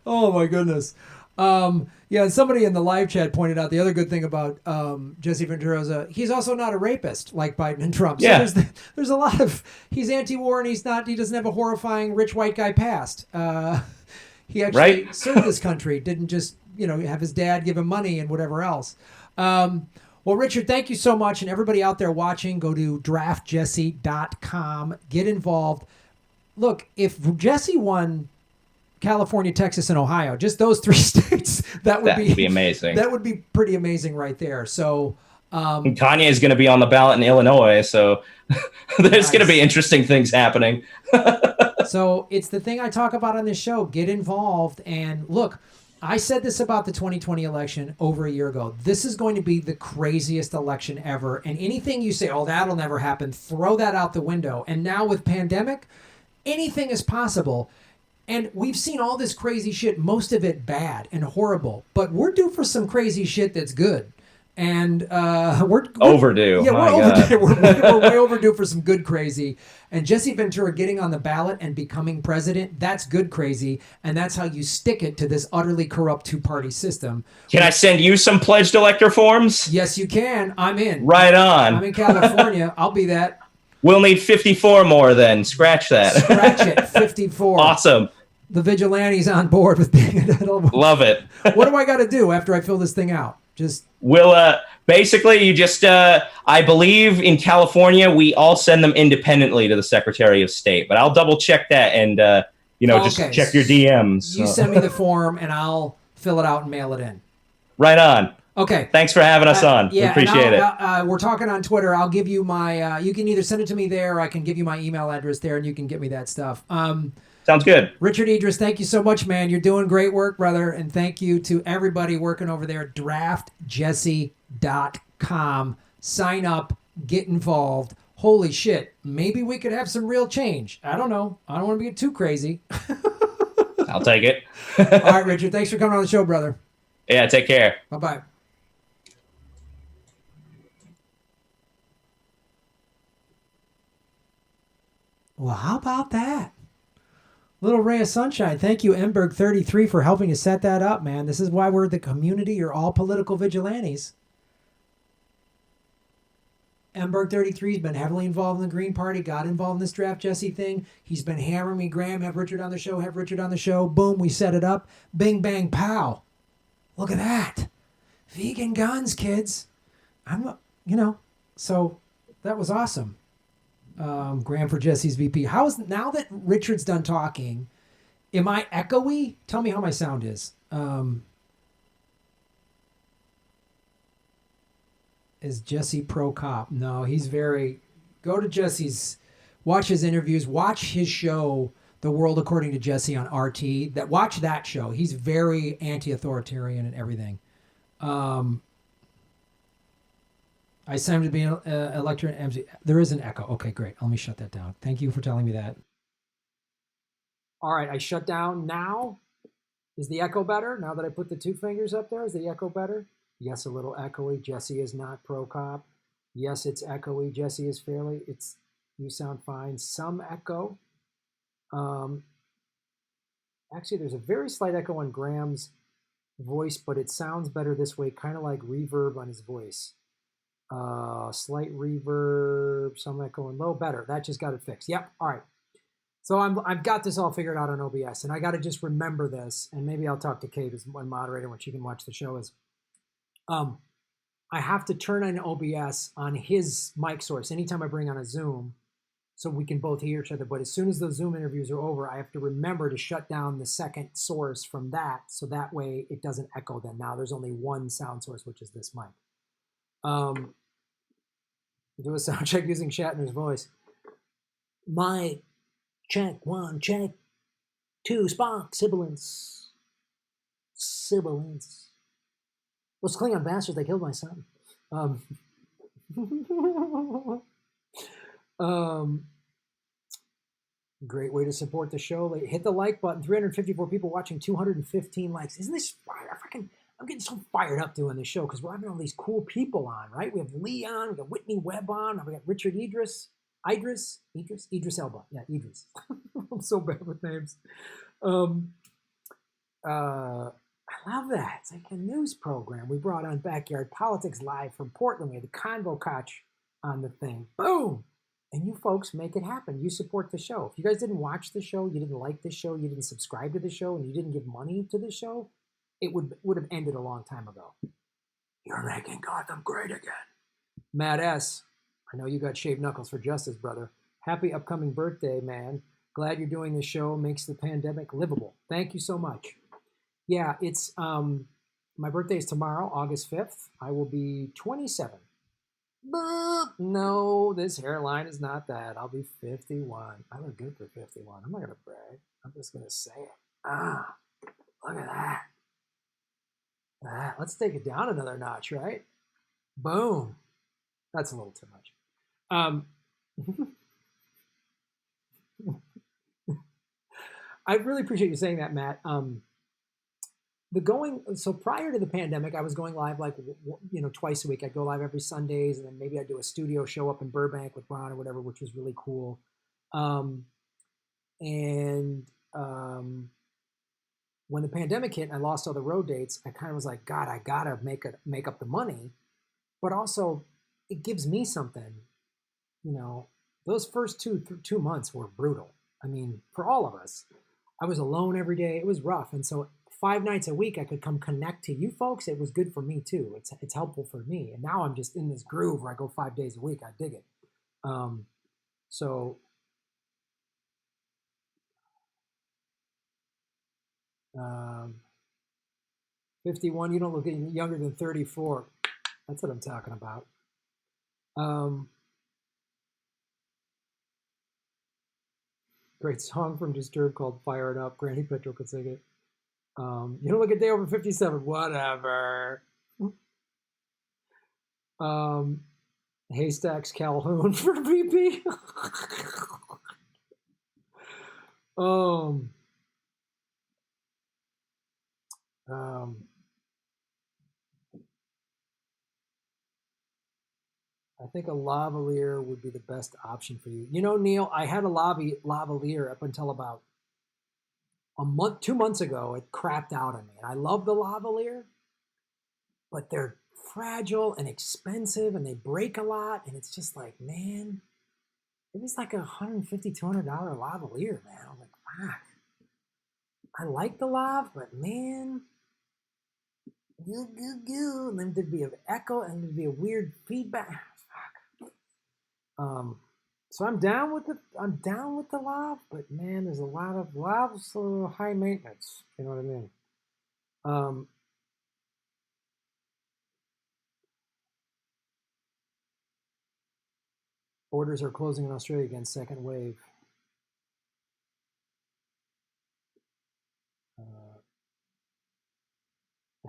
Oh my goodness. And somebody in the live chat pointed out the other good thing about Jesse Ventura is he's also not a rapist like Biden and Trump. So there's a lot of, he's anti-war and he doesn't have a horrifying rich white guy past. He actually served this country, didn't just, have his dad give him money and whatever else. Well, Richard, thank you so much. And everybody out there watching, go to draftjesse.com, get involved. Look, if Jesse won California, Texas, and Ohio. Just those 3 states. That would be amazing. That would be pretty amazing right there. So Kanye is going to be on the ballot in Illinois, so there's going to be interesting things happening. So it's the thing I talk about on this show. Get involved. And look, I said this about the 2020 election over a year ago. This is going to be the craziest election ever. And anything you say, oh, that'll never happen, throw that out the window. And now with pandemic, anything is possible. And we've seen all this crazy shit, most of it bad and horrible. But we're due for some crazy shit that's good. And we're overdue. Yeah, we're overdue. We're way overdue for some good crazy. And Jesse Ventura getting on the ballot and becoming president, that's good crazy. And that's how you stick it to this utterly corrupt 2-party system. Can I send you some pledged elector forms? Yes, you can. I'm in. Right on. I'm in California. I'll be that. We'll need 54 more then. Scratch that. Scratch it. 54. Awesome. The Vigilante's on board with being an adult. Love it. What do I got to do after I fill this thing out? We'll basically you just I believe in California we all send them independently to the Secretary of State, but I'll double check that and just check your DMs. You send me the form and I'll fill it out and mail it in. Right on. Okay. Thanks for having us on. Yeah, we appreciate it. We're talking on Twitter. I'll give you my. You can either send it to me there, or I can give you my email address there, and you can get me that stuff. Sounds good. Richard Idris, thank you so much, man. You're doing great work, brother. And thank you to everybody working over there at draftjesse.com. Sign up, get involved. Holy shit. Maybe we could have some real change. I don't know. I don't want to get too crazy. I'll take it. All right, Richard. Thanks for coming on the show, brother. Yeah, take care. Bye-bye. Well, how about that? Little ray of sunshine. Thank you, Emberg33, for helping to set that up, man. This is why we're the community. You're all political vigilantes. Emberg33 has been heavily involved in the Green Party, got involved in this Draft Jesse thing. He's been hammering me, Graham, have Richard on the show, have Richard on the show. Boom, we set it up. Bing, bang, pow. Look at that. Vegan guns, kids. So that was awesome. Graham for Jesse's VP. Now that Richard's done talking, am I echoey? Tell me how my sound is. Is Jesse pro cop? No, he's very. Go to Jesse's, watch his interviews, watch his show, The World According to Jesse on RT. Watch that show. He's very anti-authoritarian and everything. I sent him to be an elector. There is an echo. Okay, great. Let me shut that down. Thank you for telling me that. All right, I shut down now. Is the echo better? Now that I put the 2 fingers up there, is the echo better? Yes, a little echoey. Jesse is not pro-cop. Yes, it's echoey. Jesse is fairly. You sound fine. Some echo. Actually, there's a very slight echo on Graham's voice, but it sounds better this way, kind of like reverb on his voice. Slight reverb, some echo and low, better. That just got it fixed. Yep. All right. So I've got this all figured out on OBS, and I got to just remember this, and maybe I'll talk to Kate as one moderator when she can watch the show. I have to turn on OBS on his mic source anytime I bring on a Zoom, so we can both hear each other. But as soon as those Zoom interviews are over, I have to remember to shut down the second source from that, so that way it doesn't echo. Then now there's only one sound source, which is this mic. Do a sound check using Shatner's voice. Mic check 1, check 2, Spock, sibilance. Those Klingon bastards, they killed my son. Great way to support the show. Hit the like button. 354 people watching, 215 likes. Isn't this fire? I'm getting so fired up doing this show because we're having all these cool people on, right? We have Lee on, we got Whitney Webb on, we got Richard Idris Elba. Yeah, Idris. I'm so bad with names. I love that. It's like a news program. We brought on Backyard Politics live from Portland. We had the Convo Koch on the thing. Boom! And you folks make it happen. You support the show. If you guys didn't watch the show, you didn't like the show, you didn't subscribe to the show, and you didn't give money to the show, it would have ended a long time ago. You're making Gotham great again. Matt S., I know you got shaved knuckles for justice, brother. Happy upcoming birthday, man. Glad you're doing the show. Makes the pandemic livable. Thank you so much. Yeah, it's my birthday is tomorrow, August 5th. I will be 27. No, this hairline is not that. I'll be 51. I look good for 51. I'm not going to brag. I'm just going to say it. Ah, look at that. Let's take it down another notch, right? Boom. That's a little too much. I really appreciate you saying that, Matt. So prior to the pandemic, I was going live like, twice a week. I'd go live every Sundays, and then maybe I'd do a studio show up in Burbank with Ron or whatever, which was really cool. When the pandemic hit and I lost all the road dates, I kind of was like, God, I gotta make up the money, but also it gives me something. Those first two months were brutal. I mean, for all of us, I was alone every day. It was rough, and so 5 nights a week I could come connect to you folks. It was good for me too. It's helpful for me, and now I'm just in this groove where I go 5 days a week. I dig it. So. 51, you don't look any younger than 34. That's what I'm talking about. Great song from Disturbed called Fire It Up. Granny Petrol could sing it. You don't look a day over 57. Whatever. Haystacks Calhoun for VP. I think a lavalier would be the best option for you. Neil, I had a lavalier up until about 2 months ago. It crapped out on me. And I love the lavalier, but they're fragile and expensive and they break a lot. And it's just like, man, it was like $150, $200 lavalier, man. I was like, fuck. I like the lav, but man, and then there'd be an echo and there'd be a weird feedback. So I'm down with the lav, but man, there's a lot of lav's high maintenance. You know what I mean? Orders are closing in Australia again, second wave.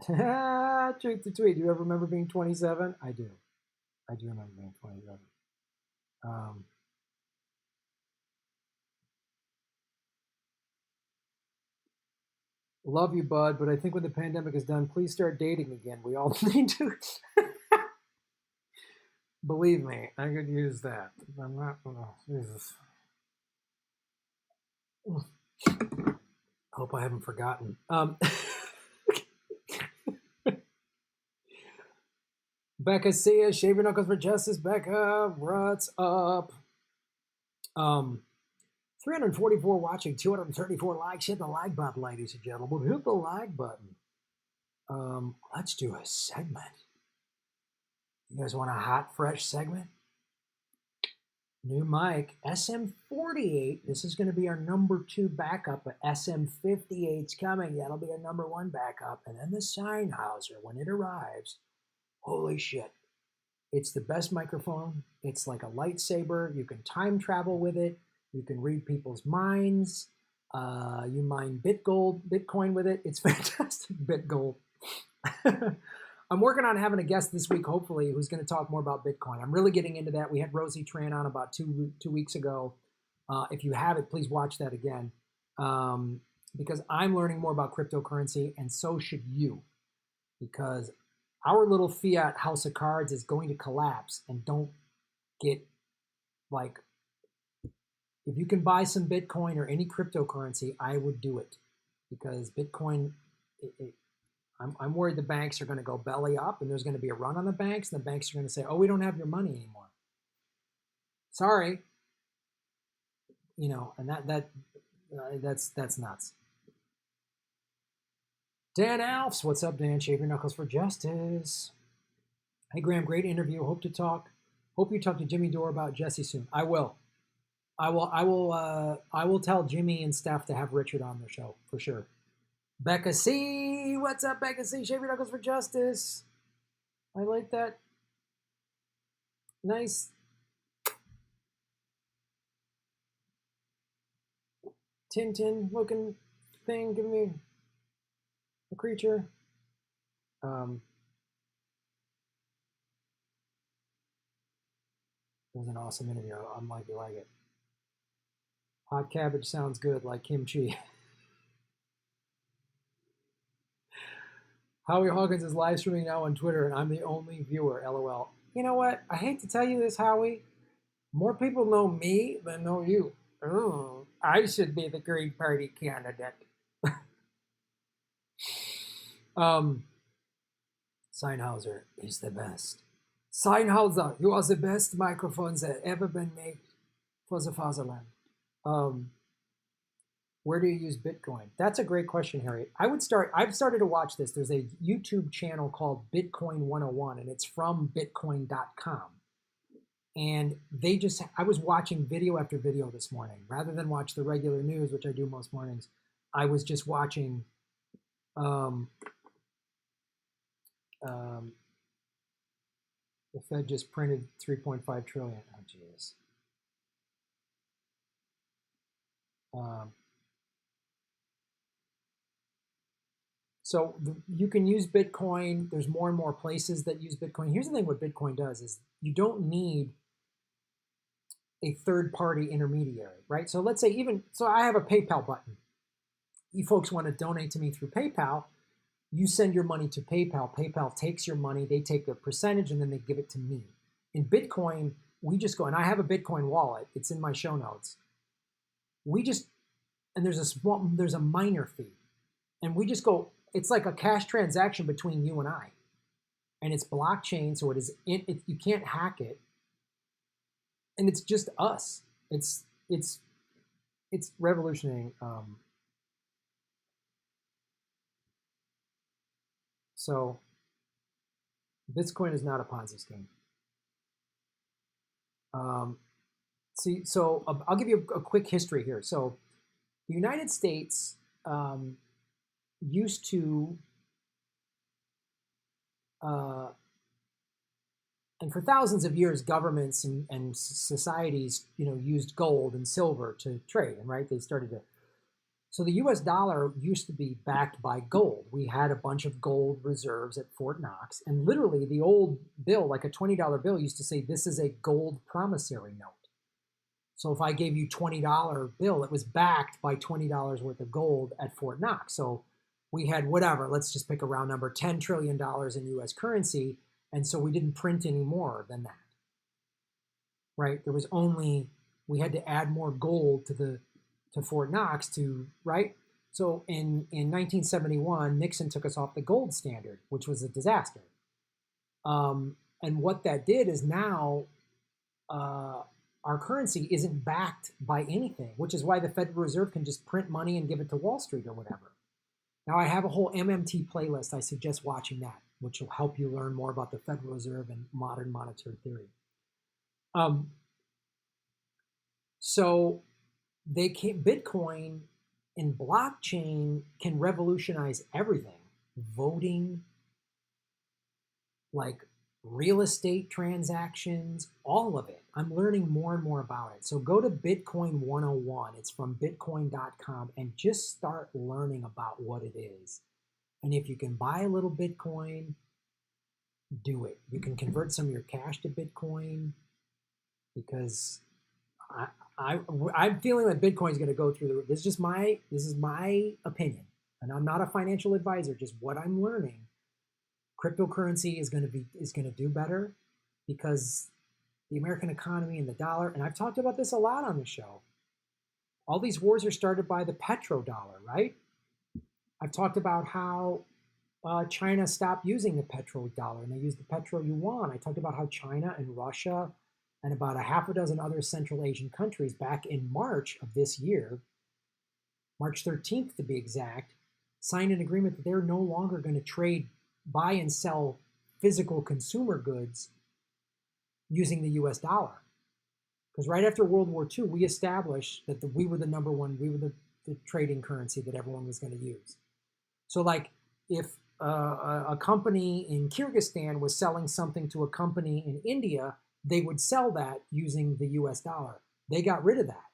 Truth to tweet. Do you ever remember being 27? I do. I do remember being 27. Love you, bud, but I think when the pandemic is done, please start dating again. We all need to. Believe me, I could use that. I'm not. Oh, Jesus. Hope I haven't forgotten. Becca, see ya. Shave your knuckles for justice, Becca. What's up? 344 watching, 234 likes. Hit the like button, ladies and gentlemen. Hit the like button. Let's do a segment. You guys want a hot, fresh segment? New mic, SM48. This is going to be our number 2 backup, but SM58's coming. That'll be our number 1 backup. And then the Sennheiser, when it arrives, holy shit. It's the best microphone. It's like a lightsaber. You can time travel with it. You can read people's minds. You mine Bitcoin with it. It's fantastic. Bitgold. I'm working on having a guest this week, hopefully, who's going to talk more about Bitcoin. I'm really getting into that. We had Rosie Tran on about two weeks ago. If you have it, please watch that again, because I'm learning more about cryptocurrency, and so should you, because our little fiat house of cards is going to collapse. And don't get like, if you can buy some Bitcoin or any cryptocurrency, I would do it, because Bitcoin, I'm worried the banks are going to go belly up and there's going to be a run on the banks, and the banks are going to say, oh, we don't have your money anymore. Sorry. And that's nuts. Dan Alfs, what's up, Dan? Shave your knuckles for justice. Hey, Graham, great interview. Hope you talk to Jimmy Dore about Jesse soon. I will. I will tell Jimmy and Steph to have Richard on their show for sure. Becca C, what's up, Becca C? Shave your knuckles for justice. I like that. Nice. Tintin looking thing. Give me a creature. It was an awesome interview. I'm like, you like it. Hot cabbage sounds good, like kimchi. Howie Hawkins is live streaming now on Twitter, and I'm the only viewer. LOL. You know what? I hate to tell you this, Howie. More people know me than know you. Oh, I should be the Green Party candidate. Seinhauser is the best. Seinhauser, you are the best microphones that ever been made for the fatherland. Where do you use Bitcoin? That's a great question, Harry. I've started to watch this. There's a YouTube channel called Bitcoin 101, and it's from bitcoin.com. And I was watching video after video this morning. Rather than watch the regular news, which I do most mornings, I was just watching the Fed just printed 3.5 trillion. Oh, jeez. So you can use Bitcoin. There's more and more places that use Bitcoin. Here's the thing: what Bitcoin does is you don't need a third-party intermediary, right? So let's say I have a PayPal button. You folks want to donate to me through PayPal. You send your money to PayPal. PayPal takes your money. They take a percentage, and then they give it to me. In Bitcoin, we just go, and I have a Bitcoin wallet. It's in my show notes. And there's a minor fee. And we just go, it's like a cash transaction between you and I. And it's blockchain, so you can't hack it. And it's just us. It's revolutionary. So Bitcoin is not a Ponzi scheme. So I'll give you a quick history here. So the United States used to, and for thousands of years, governments and societies, used gold and silver to trade, and right, they started to. So the U.S. dollar used to be backed by gold. We had a bunch of gold reserves at Fort Knox, and literally the old bill, like a $20 bill, used to say this is a gold promissory note. So if I gave you $20 bill, it was backed by $20 worth of gold at Fort Knox. So we had whatever, let's just pick a round number, $10 trillion in U.S. currency, and so we didn't print any more than that, right? We had to add more gold to Fort Knox right? So in 1971, Nixon took us off the gold standard, which was a disaster. And what that did is now our currency isn't backed by anything, which is why the Federal Reserve can just print money and give it to Wall Street or whatever. Now, I have a whole MMT playlist. I suggest watching that, which will help you learn more about the Federal Reserve and modern monetary theory. So Bitcoin and blockchain can revolutionize everything. Voting, like real estate transactions, all of it. I'm learning more and more about it. So go to Bitcoin 101. It's from bitcoin.com and just start learning about what it is. And if you can buy a little Bitcoin, do it. You can convert some of your cash to Bitcoin because I'm feeling that Bitcoin is going to go through the roof. This is my opinion, and I'm not a financial advisor. Just what I'm learning. Cryptocurrency is going to do better because the American economy and the dollar. And I've talked about this a lot on the show. All these wars are started by the petrodollar, right? I've talked about how China stopped using the petrodollar and they used the petro yuan. I talked about how China and Russia and about a half a dozen other Central Asian countries back in March of this year, March 13th to be exact, signed an agreement that they're no longer going to buy and sell physical consumer goods using the US dollar. Because right after World War II, we established that we were the number one, we were the trading currency that everyone was going to use. So like if a company in Kyrgyzstan was selling something to a company in India, they would sell that using the US dollar. They got rid of that.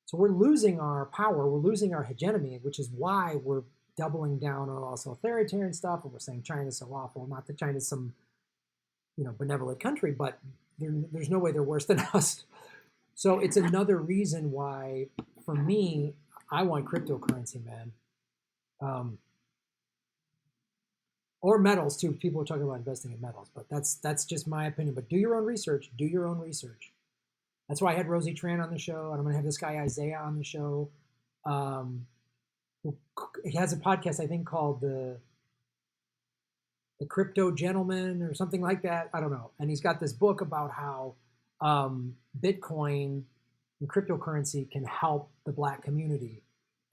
So we're losing our power, we're losing our hegemony, which is why we're doubling down on all this authoritarian stuff, and we're saying China's so awful. Not that China's some, benevolent country, but there's no way they're worse than us. So it's another reason why, for me, I want cryptocurrency, man. Or metals too. People are talking about investing in metals, but that's just my opinion. But do your own research. Do your own research. That's why I had Rosie Tran on the show, and I'm gonna have this guy Isaiah on the show. He has a podcast, I think, called the Crypto Gentleman or something like that. I don't know. And he's got this book about how Bitcoin and cryptocurrency can help the Black community.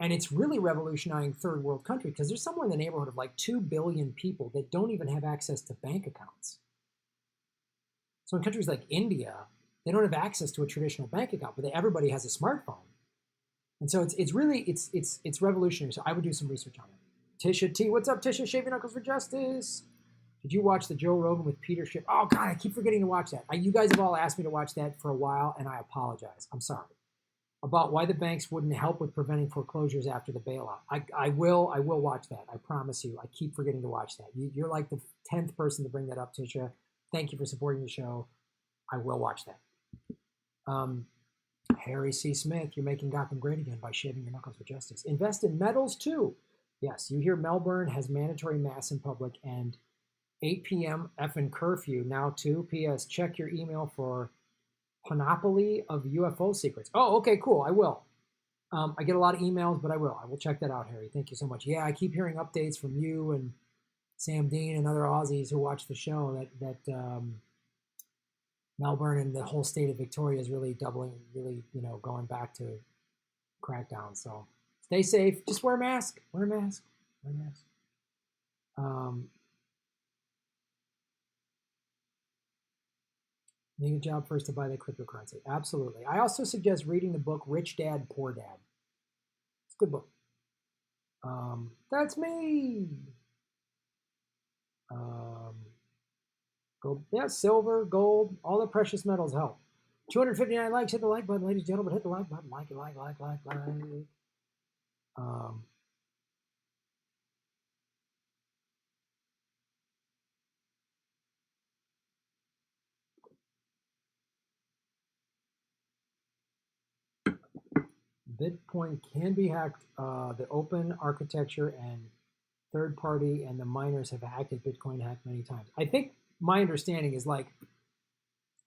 And it's really revolutionizing third world country because there's somewhere in the neighborhood of like 2 billion people that don't even have access to bank accounts. So in countries like India, they don't have access to a traditional bank account, but everybody has a smartphone. And so it's really revolutionary. So I would do some research on it. Tisha T, what's up, Tisha? Shaving Knuckles for Justice. Did you watch the Joe Rogan with Peter Schiff? Oh God, I keep forgetting to watch that. You guys have all asked me to watch that for a while, and I apologize. I'm sorry. About why the banks wouldn't help with preventing foreclosures after the bailout. I will watch that. I promise you. I keep forgetting to watch that. You're like the 10th person to bring that up, Tisha. Thank you for supporting the show. I will watch that. Harry C. Smith, you're making Gotham great again by shaving your knuckles for justice. Invest in metals too. Yes, you hear Melbourne has mandatory mass in public and 8 p.m. effing curfew now too. P.S. Check your email for panoply of UFO secrets. Oh, okay, cool. I will. I get a lot of emails, but I will. I will check that out, Harry. Thank you so much. Yeah, I keep hearing updates from you and Sam Dean and other Aussies who watch the show that Melbourne and the whole state of Victoria is really going back to crackdown. So stay safe. Just wear a mask. Wear a mask. Wear a mask. Need a job first to buy the cryptocurrency. Absolutely. I also suggest reading the book Rich Dad, Poor Dad. It's a good book. That's me. Gold, yeah, silver, gold, all the precious metals help. 259 likes. Hit the like button, ladies and gentlemen. Hit the like button. Like. Bitcoin can be hacked. The open architecture and third party and the miners have hacked it. Bitcoin hacked many times. I think my understanding is like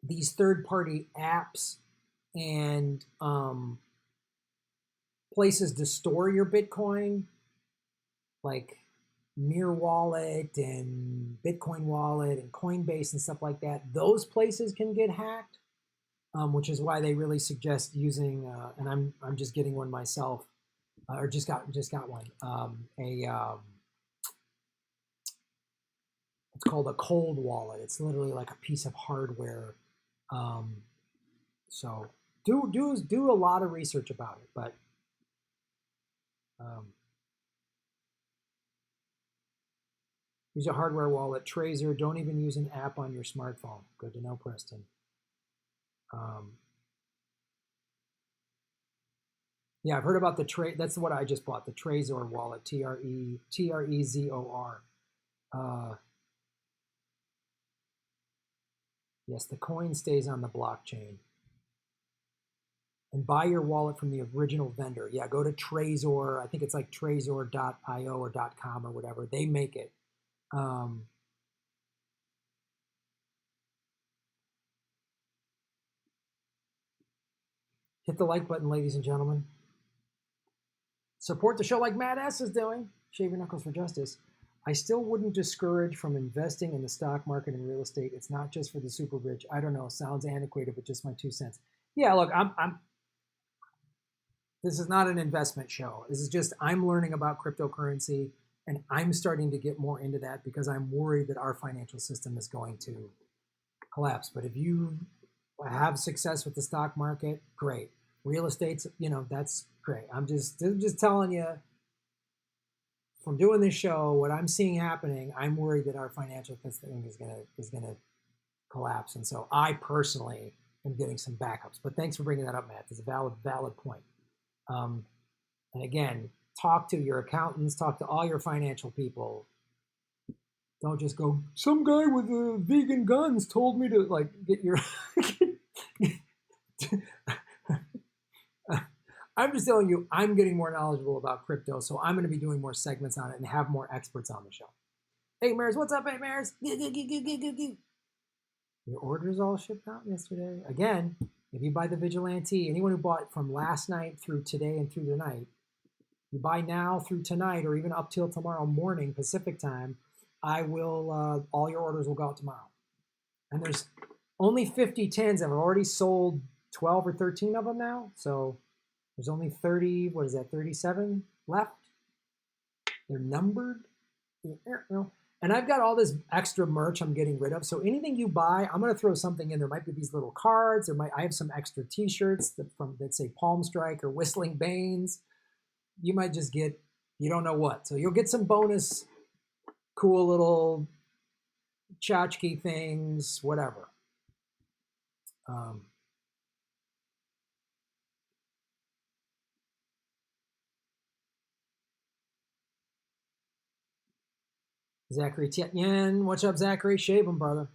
these third party apps and places to store your Bitcoin, like Mir Wallet and Bitcoin Wallet and Coinbase and stuff like that. Those places can get hacked. Which is why they really suggest using, and I'm just getting one myself, or just got one. It's called a cold wallet. It's literally like a piece of hardware. So do a lot of research about it, but use a hardware wallet. Trezor. Don't even use an app on your smartphone. Good to know, Preston. Yeah, I've heard about the that's what I just bought, the Trezor wallet, Trezor. Yes, the coin stays on the blockchain. And buy your wallet from the original vendor. Yeah, go to Trezor. I think it's like trezor.io or .com or whatever. They make it. Hit the like button, ladies and gentlemen. Support the show like Matt S. is doing. Shave your knuckles for justice. I still wouldn't discourage from investing in the stock market and real estate. It's not just for the super rich. I don't know. Sounds antiquated, but just my 2 cents. Yeah, look, this is not an investment show. This is just I'm learning about cryptocurrency, and I'm starting to get more into that because I'm worried that our financial system is going to collapse. But if you have success with the stock market, great. Real estate's, that's great. I'm just telling you from doing this show, what I'm seeing happening, I'm worried that our financial thing is gonna collapse. And so I personally am getting some backups. But thanks for bringing that up, Matt. It's a valid point. And again, talk to your accountants, talk to all your financial people. Don't just go, some guy with vegan guns told me to like get your. I'm just telling you, I'm getting more knowledgeable about crypto, so I'm going to be doing more segments on it and have more experts on the show. Hey, Mares, what's up, hey, Mares? Your orders all shipped out yesterday. Again, if you buy the Vigilante, anyone who bought from last night through today and through tonight, you buy now through tonight or even up till tomorrow morning Pacific time, I will, all your orders will go out tomorrow. And there's only 50 tins. I've already sold 12 or 13 of them now. So there's only 30, 37 left. They're numbered. And I've got all this extra merch I'm getting rid of. So anything you buy, I'm going to throw something in. There might be these little cards. I have some extra t-shirts that say Palm Strike or Whistling Banes. You might just get, you don't know what. So you'll get some bonus cool little tchotchke things, whatever. Zachary Tietjen, what's up, Zachary? Shave him, brother.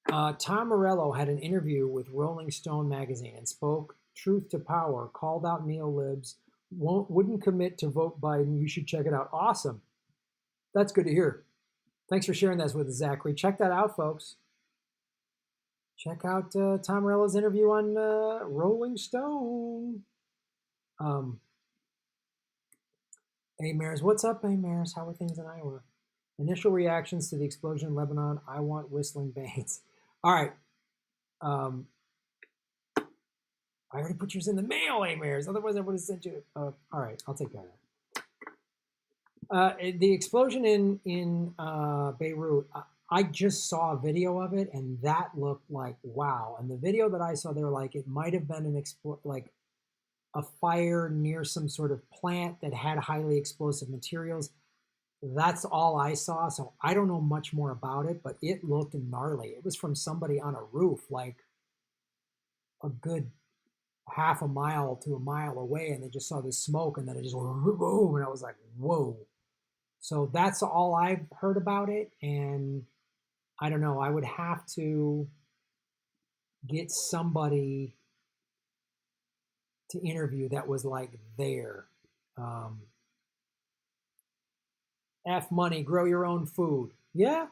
Tom Morello had an interview with Rolling Stone magazine and spoke truth to power, called out neolibs, wouldn't commit to vote Biden. You should check it out. Awesome. That's good to hear. Thanks for sharing that with us, Zachary. Check that out, folks. Check out Tom Morello's interview on Rolling Stone. Hey, Maris, what's up, hey, Maris? How are things in Iowa? Initial reactions to the explosion in Lebanon. I want Whistling Banes. All right. I already put yours in the mail, hey, Maris. Otherwise, I would have sent you. All right, I'll take that. The explosion in Beirut. I just saw a video of it, and that looked like wow. And the video that I saw, they were like, it might have been like a fire near some sort of plant that had highly explosive materials. That's all I saw, so I don't know much more about it, but it looked gnarly. It was from somebody on a roof, like a good half a mile to a mile away, and they just saw this smoke, and then it just went, whoa, and I was like, whoa. So that's all I've heard about it, and I don't know. I would have to get somebody to interview that was like there. F money, grow your own food. Yeah,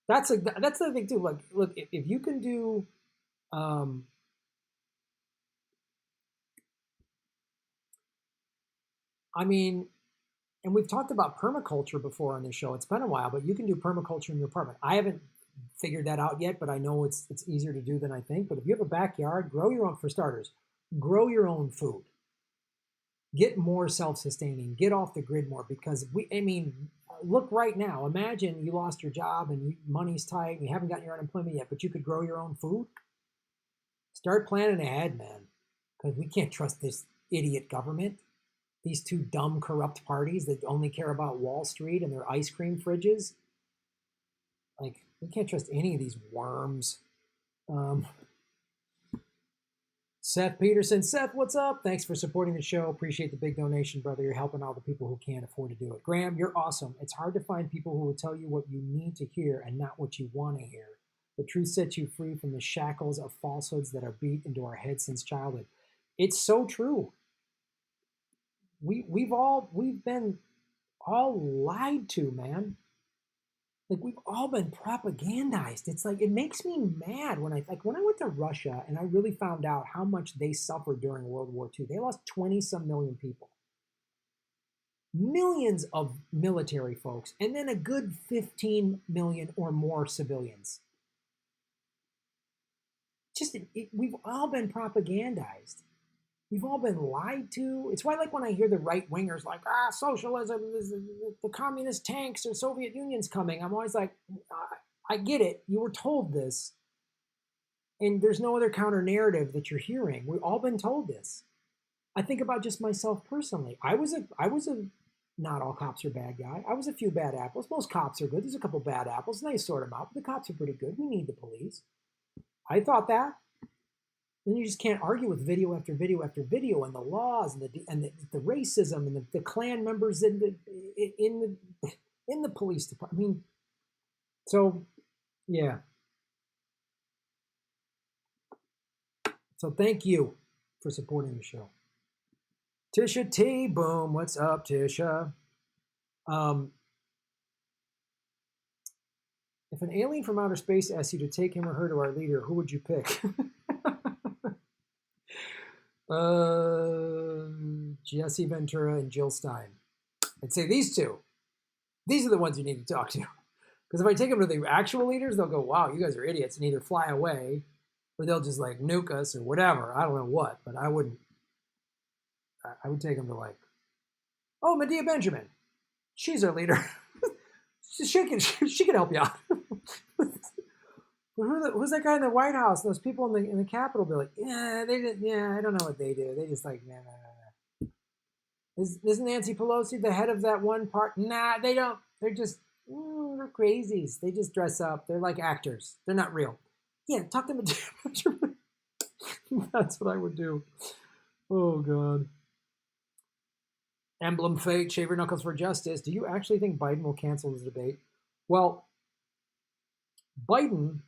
that's the thing too. Like, look, if you can do, I mean, and we've talked about permaculture before on this show. It's been a while, but you can do permaculture in your apartment. I haven't figured that out yet, but I know it's easier to do than I think. But if you have a backyard, grow your own, for starters, grow your own food. Get more self-sustaining, get off the grid more, because look right now, imagine you lost your job and money's tight and you haven't gotten your unemployment yet, but you could grow your own food. Start planning ahead, man, because we can't trust this idiot government. These two dumb, corrupt parties that only care about Wall Street and their ice cream fridges. Like, we can't trust any of these worms. Seth Peterson. Seth, what's up? Thanks for supporting the show. Appreciate the big donation, brother. You're helping all the people who can't afford to do it. Graham, you're awesome. It's hard to find people who will tell you what you need to hear and not what you want to hear. The truth sets you free from the shackles of falsehoods that are beat into our heads since childhood. It's so true. We've been all lied to, man. Like, we've all been propagandized. It's like, it makes me mad when I went to Russia and I really found out how much they suffered during World War II. They lost 20-some million people. Millions of military folks, and then a good 15 million or more civilians. We've all been propagandized. We've all been lied to. It's why, like, when I hear the right-wingers like, socialism, the communist tanks, or Soviet Union's coming, I'm always like, I get it. You were told this. And there's no other counter narrative that you're hearing. We've all been told this. I think about just myself personally. I was a not all cops are bad guy. I was a few bad apples. Most cops are good. There's a couple bad apples, and they sort them out. But the cops are pretty good. We need the police. I thought that. Then you just can't argue with video after video after video, and the laws and the racism and the Klan members in the police department. I mean, so yeah. So thank you for supporting the show. Tisha T, boom. What's up, Tisha? If an alien from outer space asked you to take him or her to our leader, who would you pick? Jesse Ventura and Jill Stein. I'd say these two. These are the ones you need to talk to. Because if I take them to the actual leaders, they'll go, wow, you guys are idiots, and either fly away or they'll just like nuke us or whatever. I don't know what, but I wouldn't. I would take them to like, oh, Medea Benjamin. She's our leader. she can help you out. Who's that guy in the White House? Those people in the Capitol building. Yeah, I don't know what they do. They just like, nah. Isn't Nancy Pelosi the head of that one part? Nah, they don't. They're just, they're crazies. They just dress up. They're like actors. They're not real. Yeah, talk to them. That's what I would do. Oh, God. Emblem Fate, Shave Your Knuckles for Justice. Do you actually think Biden will cancel the debate? Well, Biden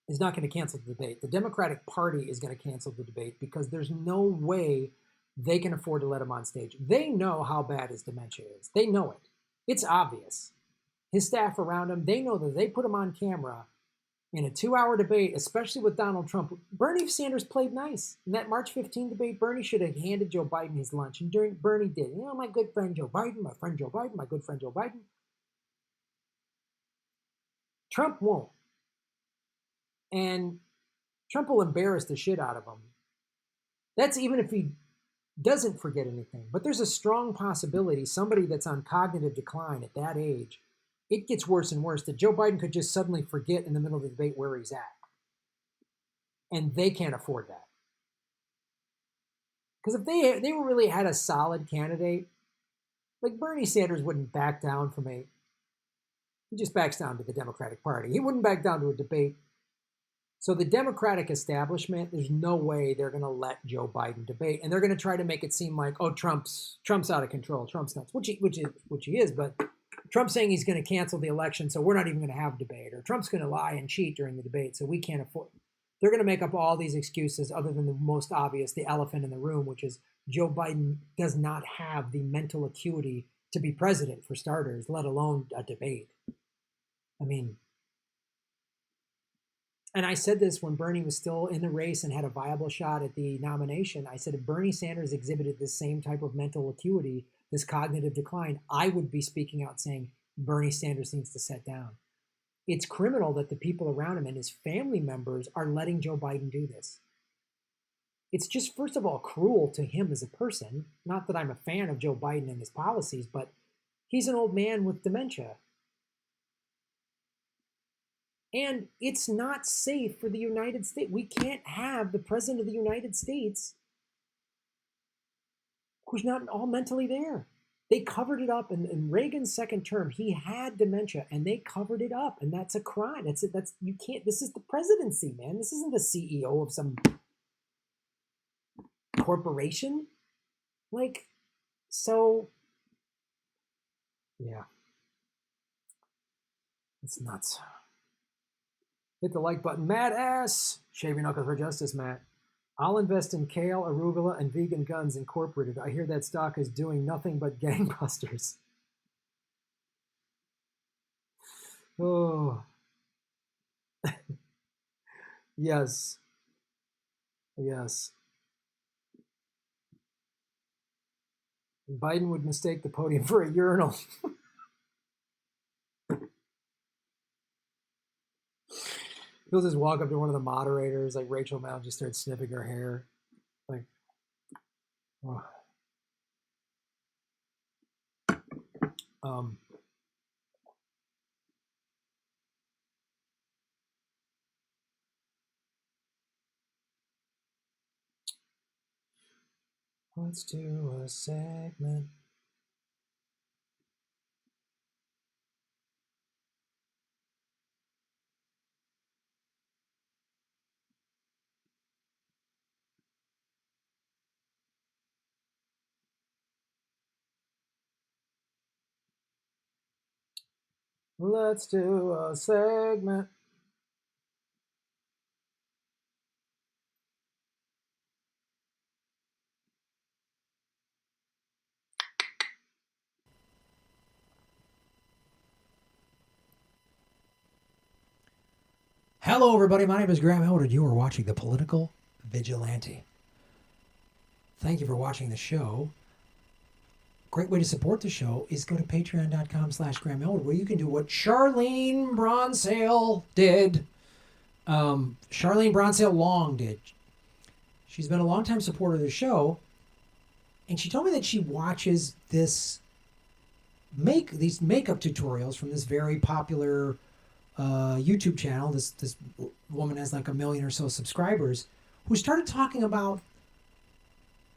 is not going to cancel the debate. The Democratic Party is going to cancel the debate because there's no way they can afford to let him on stage. They know how bad his dementia is. They know it. It's obvious. His staff around him, they know that they put him on camera in a 2-hour debate, especially with Donald Trump. Bernie Sanders played nice. In that March 15 debate, Bernie should have handed Joe Biden his lunch. And Bernie did. You know, my good friend Joe Biden, my friend Joe Biden, my good friend Joe Biden. Trump won't. And Trump will embarrass the shit out of him. That's even if he doesn't forget anything. But there's a strong possibility somebody that's on cognitive decline at that age, it gets worse and worse, that Joe Biden could just suddenly forget in the middle of the debate where he's at. And they can't afford that. Because if they really had a solid candidate, like Bernie Sanders wouldn't back down from he just backs down to the Democratic Party. He wouldn't back down to a debate. So the Democratic establishment, there's no way they're going to let Joe Biden debate. And they're going to try to make it seem like, oh, Trump's out of control. Trump's nuts, which he is, but Trump's saying he's going to cancel the election, so we're not even going to have a debate. Or Trump's going to lie and cheat during the debate, so we can't afford. They're going to make up all these excuses other than the most obvious, the elephant in the room, which is Joe Biden does not have the mental acuity to be president, for starters, let alone a debate. I mean, and I said this when Bernie was still in the race and had a viable shot at the nomination. I said if Bernie Sanders exhibited this same type of mental acuity, this cognitive decline, I would be speaking out saying Bernie Sanders needs to sit down. It's criminal that the people around him and his family members are letting Joe Biden do this. It's just, first of all, cruel to him as a person. Not that I'm a fan of Joe Biden and his policies, but he's an old man with dementia. And it's not safe for the United States. We can't have the president of the United States who's not all mentally there. They covered it up. In Reagan's second term, he had dementia, and they covered it up, and that's a crime. That's you can't. This is the presidency, man. This isn't the CEO of some corporation. Like, so, yeah, it's nuts. Hit the like button. Matt S. Shave Your Knuckles for Justice, Matt. I'll invest in kale, arugula, and vegan guns incorporated. I hear that stock is doing nothing but gangbusters. Oh. Yes. Yes. Biden would mistake the podium for a urinal. He'll just walk up to one of the moderators, like Rachel Mount, just start sniffing her hair. Like, oh. Let's do a segment. Let's do a segment. Hello, everybody. My name is Graham Elwood, and you are watching The Political Vigilante. Thank you for watching the show. Great way to support the show is go to patreon.com/Graham Elwood, where you can do what Charlene Bronsale did. Charlene Bronsale Long did. She's been a longtime supporter of the show, and she told me that she watches these makeup tutorials from this very popular YouTube channel. This woman has like 1 million or so subscribers, who started talking about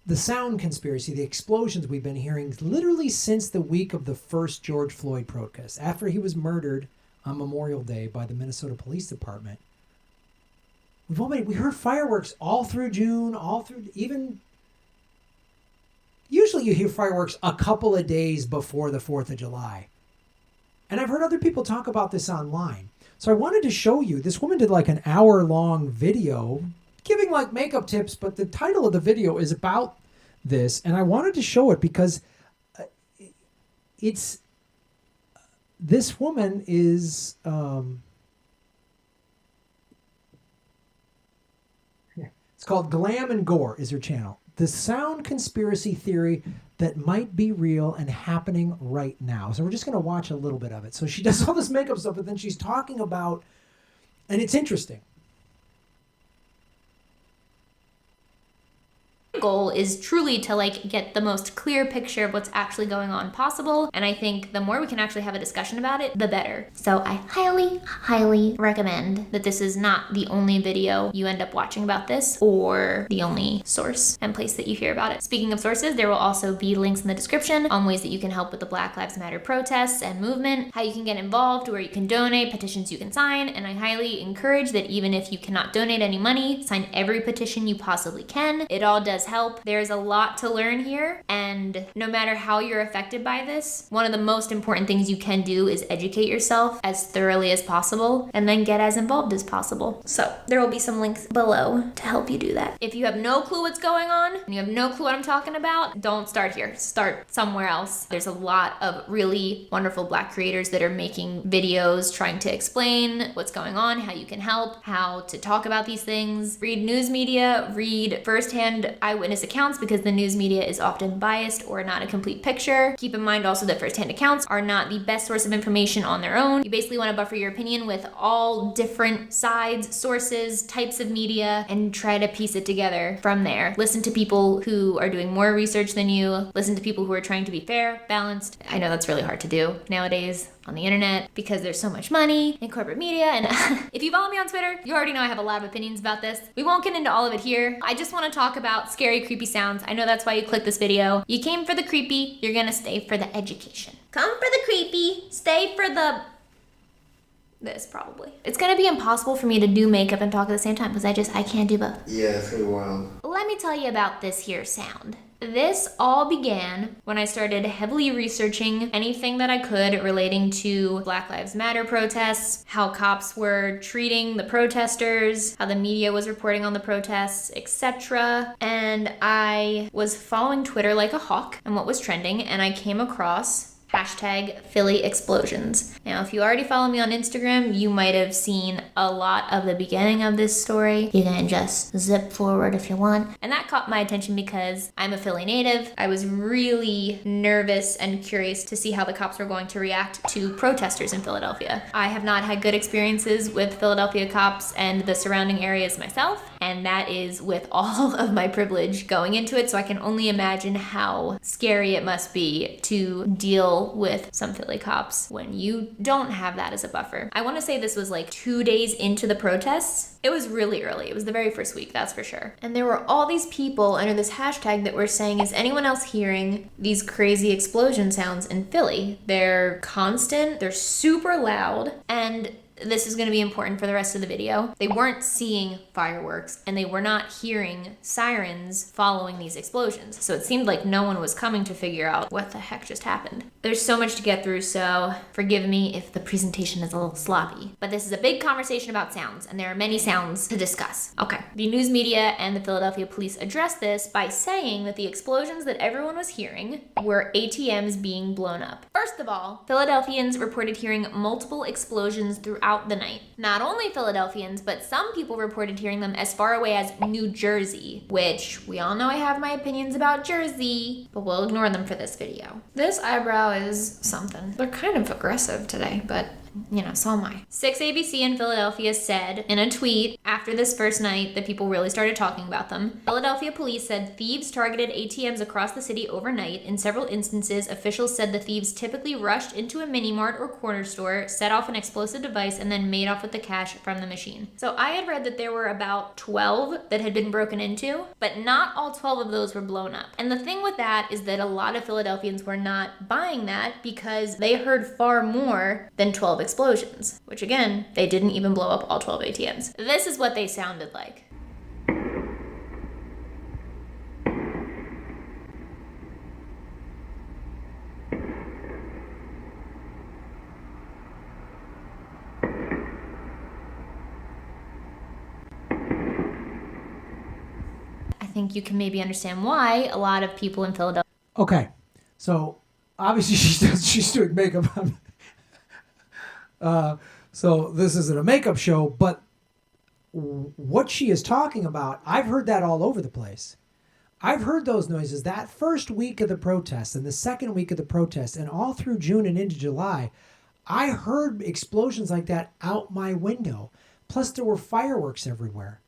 the sound conspiracy, the explosions we've been hearing literally since the week of the first George Floyd protest, after he was murdered on Memorial Day by the Minnesota Police Department. We heard fireworks all through June, all through even. Usually you hear fireworks a couple of days before the 4th of July. And I've heard other people talk about this online. So I wanted to show you, this woman did like an hour-long video giving like makeup tips, but the title of the video is about this. And I wanted to show it because this woman is, it's called Glam and Gore is her channel. The sound conspiracy theory that might be real and happening right now. So we're just going to watch a little bit of it. So she does all this makeup stuff, but then she's talking about, and it's interesting. Goal is truly to like get the most clear picture of what's actually going on possible, and I think the more we can actually have a discussion about it, the better. So I highly recommend that this is not the only video you end up watching about this, or the only source and place that you hear about it. Speaking of sources, there will also be links in the description on ways that you can help with the Black Lives Matter protests and movement, how you can get involved, where you can donate, petitions you can sign, and I highly encourage that even if you cannot donate any money, sign every petition you possibly can. It all does help. There's a lot to learn here, and no matter how you're affected by this, one of the most important things you can do is educate yourself as thoroughly as possible and then get as involved as possible. So there will be some links below to help you do that. If you have no clue what's going on and you have no clue what I'm talking about, don't start here. Start somewhere else. There's a lot of really wonderful Black creators that are making videos trying to explain what's going on, how you can help, how to talk about these things. Read news media, read firsthand eyewitness accounts, because the news media is often biased or not a complete picture. Keep in mind also that firsthand accounts are not the best source of information on their own. You basically want to buffer your opinion with all different sides, sources, types of media, and try to piece it together from there. Listen to people who are doing more research than you. Listen to people who are trying to be fair, balanced. I know that's really hard to do nowadays on the internet because there's so much money in corporate media, and if you follow me on Twitter, you already know I have a lot of opinions about this. We won't get into all of it here. I just want to talk about scary, creepy sounds. I know that's why you clicked this video. You came for the creepy, you're gonna stay for the education. Come for the creepy, stay for the this probably. It's gonna be impossible for me to do makeup and talk at the same time because I can't do both. Yeah, it's gonna be wild. Let me tell you about this here sound. This all began when I started heavily researching anything that I could relating to Black Lives Matter protests, how cops were treating the protesters, how the media was reporting on the protests, etc. And I was following Twitter like a hawk and what was trending, and I came across hashtag Philly explosions. Now, if you already follow me on Instagram, you might have seen a lot of the beginning of this story. You can just zip forward if you want. And that caught my attention because I'm a Philly native. I was really nervous and curious to see how the cops were going to react to protesters in Philadelphia. I have not had good experiences with Philadelphia cops and the surrounding areas myself, and that is with all of my privilege going into it, so I can only imagine how scary it must be to deal with some Philly cops when you don't have that as a buffer. I want to say this was like 2 days into the protests. It was really early. It was the very first week, that's for sure. And there were all these people under this hashtag that were saying, is anyone else hearing these crazy explosion sounds in Philly? They're constant, they're super loud, and this is going to be important for the rest of the video. They weren't seeing fireworks and they were not hearing sirens following these explosions. So it seemed like no one was coming to figure out what the heck just happened. There's so much to get through, so forgive me if the presentation is a little sloppy. But this is a big conversation about sounds, and there are many sounds to discuss. Okay, the news media and the Philadelphia police addressed this by saying that the explosions that everyone was hearing were ATMs being blown up. First of all, Philadelphians reported hearing multiple explosions throughout the night. Not only Philadelphians, but some people reported hearing them as far away as New Jersey, which we all know I have my opinions about Jersey, but we'll ignore them for this video. This eyebrow is something. They're kind of aggressive today, but you know, so am I. 6 ABC in Philadelphia said in a tweet after this first night that people really started talking about them. Philadelphia police said thieves targeted ATMs across the city overnight. In several instances, officials said the thieves typically rushed into a mini mart or corner store, set off an explosive device, and then made off with the cash from the machine. So I had read that there were about 12 that had been broken into, but not all 12 of those were blown up. And the thing with that is that a lot of Philadelphians were not buying that because they heard far more than 12 explosions, which again, they didn't even blow up all 12 ATMs. This is what they sounded like. I think you can maybe understand why a lot of people in Philadelphia. Okay, so obviously she's doing makeup on. So this isn't a makeup show, but what she is talking about, I've heard that all over the place. I've heard those noises that first week of the protests and the second week of the protests and all through June and into July. I heard explosions like that out my window. Plus there were fireworks everywhere.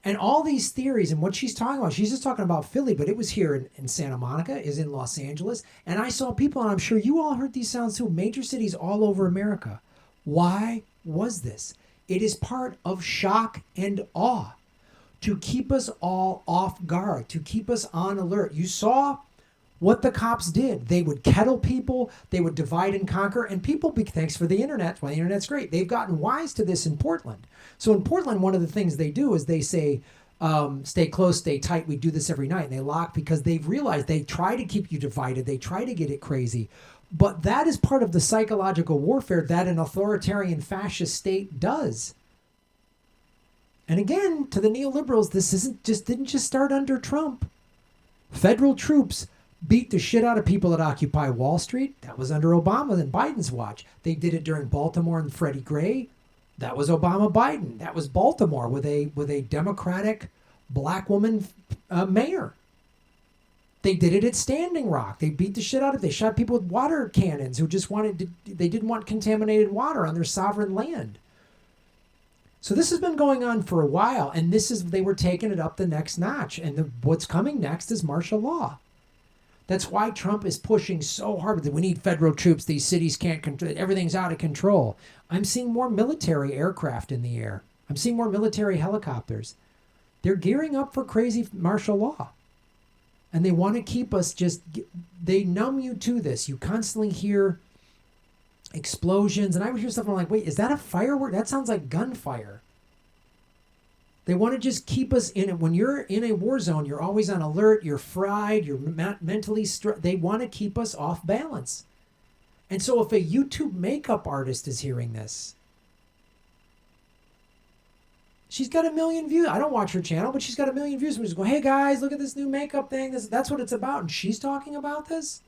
And all these theories and what she's talking about, she's just talking about Philly, but it was here in Santa Monica, is in Los Angeles. And I saw people, and I'm sure you all heard these sounds too, major cities all over America. Why was this? It is part of shock and awe to keep us all off guard, to keep us on alert. You saw what the cops did. They would kettle people, they would divide and conquer, and people, thanks for the internet, that's why the internet's great, they've gotten wise to this in Portland. So in Portland, one of the things they do is they say, stay close, stay tight, we do this every night. And they lock because they've realized they try to keep you divided, they try to get it crazy. But that is part of the psychological warfare that an authoritarian fascist state does. And again, to the neoliberals, this didn't just start under Trump. Federal troops beat the shit out of people that occupy Wall Street. That was under Obama and Biden's watch. They did it during Baltimore and Freddie Gray. That was Obama Biden. That was Baltimore with a Democratic black woman mayor. They did it at Standing Rock. They beat the shit out of it. They shot people with water cannons who just they didn't want contaminated water on their sovereign land. So this has been going on for a while, and they were taking it up the next notch. And what's coming next is martial law. That's why Trump is pushing so hard that we need federal troops. These cities can't control. Everything's out of control. I'm seeing more military aircraft in the air. I'm seeing more military helicopters. They're gearing up for crazy martial law. And they want to keep us they numb you to this. You constantly hear explosions. And I would hear stuff and I'm like, wait, is that a firework? That sounds like gunfire. They want to just keep us in it. When you're in a war zone, you're always on alert, you're fried, you're mentally stressed. They want to keep us off balance. And so if a YouTube makeup artist is hearing this, she's got 1 million views. I don't watch her channel, but she's got 1 million views. I'm just going, hey guys, look at this new makeup thing. That's what it's about. And she's talking about this.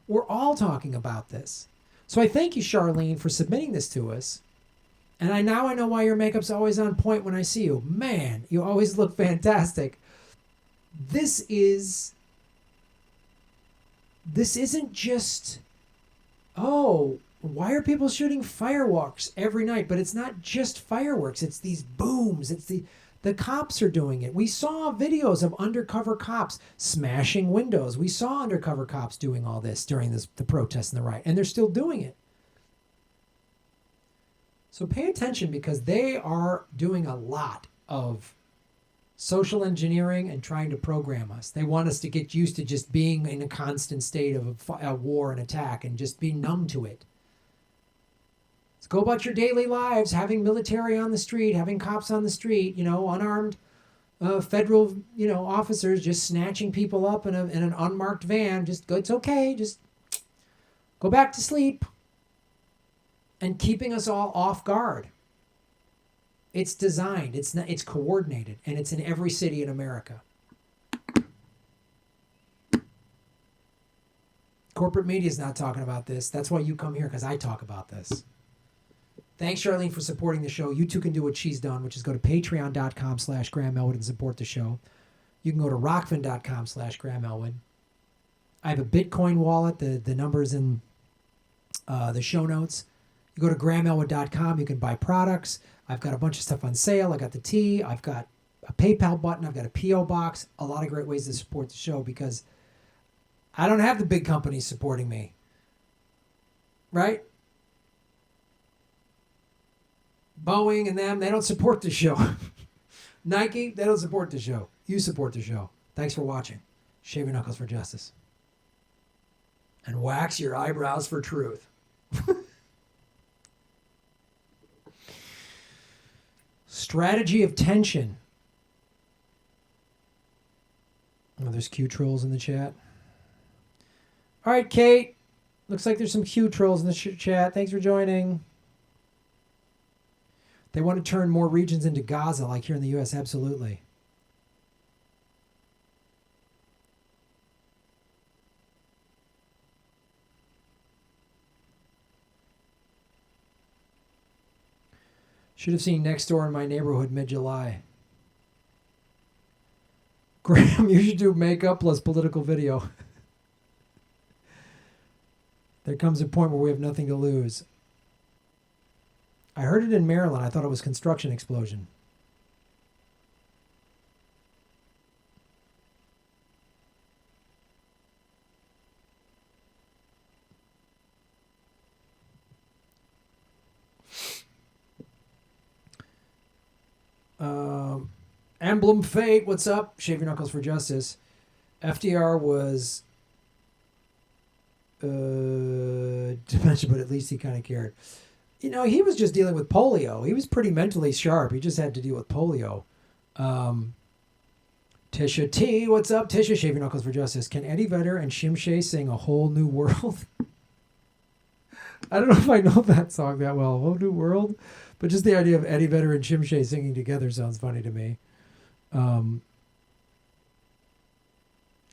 We're all talking about this. So I thank you, Charlene, for submitting this to us. And I know why your makeup's always on point when I see you. Man, you always look fantastic. This isn't just, oh, why are people shooting fireworks every night? But it's not just fireworks. It's these booms. It's the The cops are doing it. We saw videos of undercover cops smashing windows. We saw undercover cops doing all this during the protests and the riot, and they're still doing it. So pay attention, because they are doing a lot of social engineering and trying to program us. They want us to get used to just being in a constant state of a war and attack and just be numb to it. Let's go about your daily lives, having military on the street, having cops on the street, unarmed federal, officers just snatching people up in an unmarked van. Just go, it's okay. Just go back to sleep. And keeping us all off guard. It's designed, it's coordinated, and it's in every city in America. Corporate media is not talking about this. That's why you come here, because I talk about this. Thanks, Charlene, for supporting the show. You too can do what she's done, which is go to patreon.com/Graham Elwood and support the show. You can go to rockfin.com/Graham Elwood. I have a Bitcoin wallet. The number's in the show notes. You go to grahamelwood.com. You can buy products. I've got a bunch of stuff on sale. I got the tea. I've got a PayPal button. I've got a P.O. box. A lot of great ways to support the show, because I don't have the big companies supporting me. Right? Boeing and them, they don't support the show. Nike, they don't support the show. You support the show. Thanks for watching. Shave your knuckles for justice. And wax your eyebrows for truth. Strategy of tension. Oh, there's Q trolls in the chat. All right, Kate. Looks like there's some Q trolls in the chat. Thanks for joining. They want to turn more regions into Gaza, like here in the U.S. Absolutely. Should have seen Next Door in my neighborhood mid-July. Graham, you should do makeup plus political video. There comes a point where we have nothing to lose. I heard it in Maryland. I thought it was construction explosion. Emblem Fate, what's up? Shave your knuckles for justice. FDR was dementia, but at least he kind of cared. He was just dealing with polio. He was pretty mentally sharp. He just had to deal with polio. Tisha T, what's up? Tisha, shave your knuckles for justice. Can Eddie Vedder and Shimshay sing A Whole New World? I don't know if I know that song that well, A Whole New World. But just the idea of Eddie Vedder and Shimshay singing together sounds funny to me. I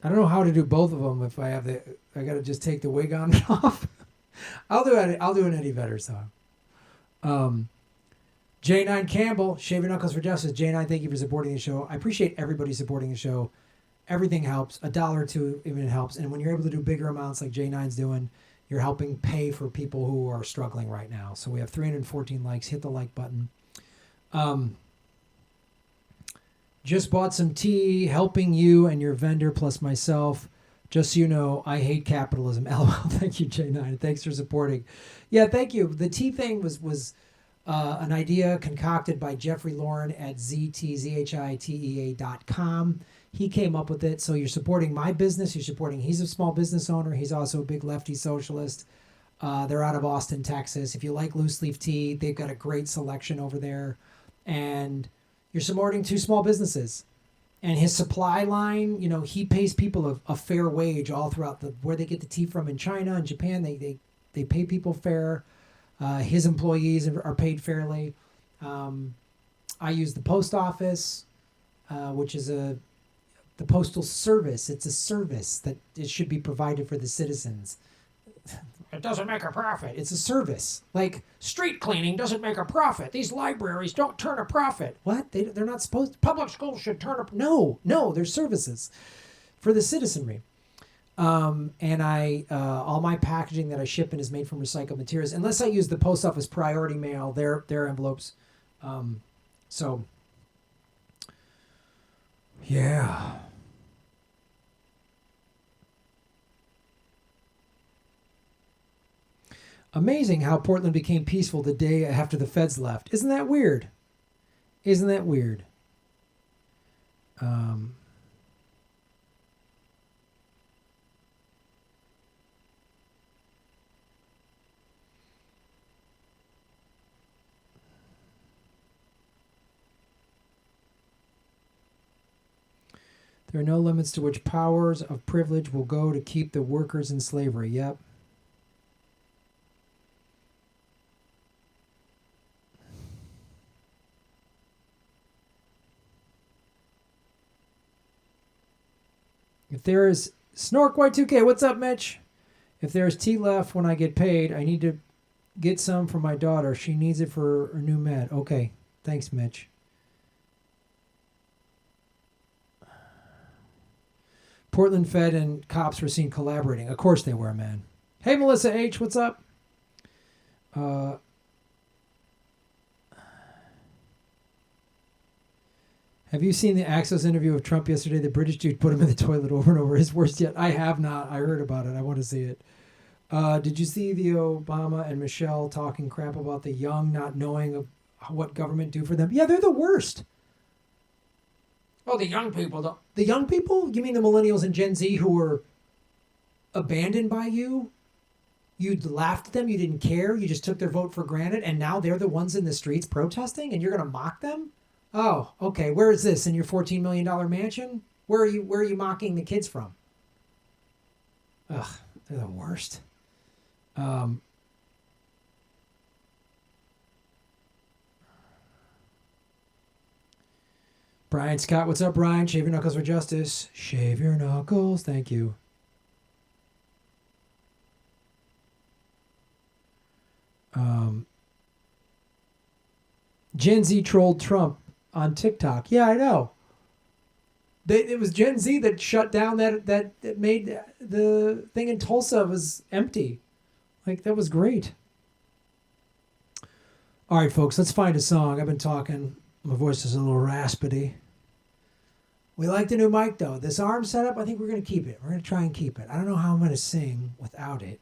don't know how to do both of them. If I got to just take the wig on and off. I'll do an Eddie Vedder song. J9 Campbell, shave your knuckles for justice. J9, thank you for supporting the show. I appreciate everybody supporting the show. Everything helps. $1 or $2 even helps. And when you're able to do bigger amounts like J9's doing, you're helping pay for people who are struggling right now. So we have 314 likes. Hit the like button. Just bought some tea, helping you and your vendor plus myself. Just so you know, I hate capitalism. LOL. Thank you, J9. Thanks for supporting. Yeah, thank you. The tea thing was an idea concocted by Jeffrey Lauren at zhitea.com. He came up with it. So you're supporting my business. He's a small business owner. He's also a big lefty socialist. They're out of Austin, Texas. If you like loose leaf tea, they've got a great selection over there. And you're supporting two small businesses. And his supply line, he pays people a fair wage all throughout where they get the tea from in China and Japan. They pay people fair. His employees are paid fairly. I use the post office, which is the postal service. It's a service that it should be provided for the citizens. It doesn't make a profit. It's a service. Like street cleaning doesn't make a profit. These libraries don't turn a profit. What? They're not supposed to. Public schools should turn a... No, they're services for the citizenry. And all my packaging that I ship in is made from recycled materials, unless I use the post office priority mail, their envelopes. So Yeah. Amazing how Portland became peaceful the day after the feds left. Isn't that weird? Isn't that weird? There are no limits to which powers of privilege will go to keep the workers in slavery. Yep. If there is Snork Y2K, what's up, Mitch? If there is tea left when I get paid, I need to get some for my daughter. She needs it for her new med. Okay. Thanks, Mitch. Portland Fed and cops were seen collaborating. Of course they were, man. Hey, Melissa H., what's up? Have you seen the Axios interview of Trump yesterday? The British dude put him in the toilet over and over. His worst yet. I have not. I heard about it. I want to see it. Did you see the Obama and Michelle talking crap about the young not knowing of what government do for them? Yeah, they're the worst. Oh, the young people don't. The young people? You mean the millennials and Gen Z who were abandoned by you? You laughed at them. You didn't care. You just took their vote for granted. And now they're the ones in the streets protesting and you're going to mock them? Oh, okay. Where is this? In your $14 million mansion? Where are you mocking the kids from? Ugh, they're the worst. Brian Scott, what's up, Brian? Shave your knuckles for justice. Shave your knuckles. Thank you. Gen Z trolled Trump on TikTok. Yeah, I know. It was Gen Z that shut down that made the thing in Tulsa was empty. Like, that was great. All right, folks, let's find a song. I've been talking. My voice is a little raspy. We like the new mic, though. This arm setup, I think we're going to keep it. We're going to try and keep it. I don't know how I'm going to sing without it.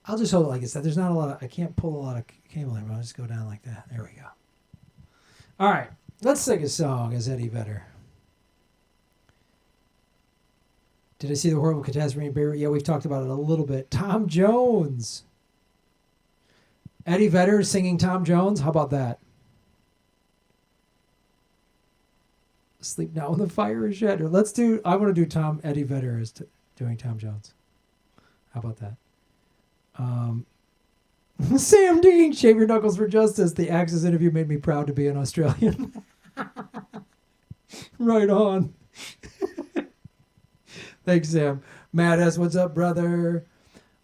I'll just hold it like this. There's not a lot of, I can't pull a lot of cable here, but I'll just go down like that. There we go. All right. Let's sing a song as Eddie Vedder. Did I see the horrible catastrophe in Beirut? Yeah, we've talked about it a little bit. Tom Jones. Eddie Vedder singing Tom Jones. How about that? Sleep now when the fire is shed. I want to do Eddie Vedder as doing Tom Jones. How about that? Sam Dean, shave your knuckles for justice. The Axis interview made me proud to be an Australian. Right on. Thanks, Sam. Matt S., what's up, brother?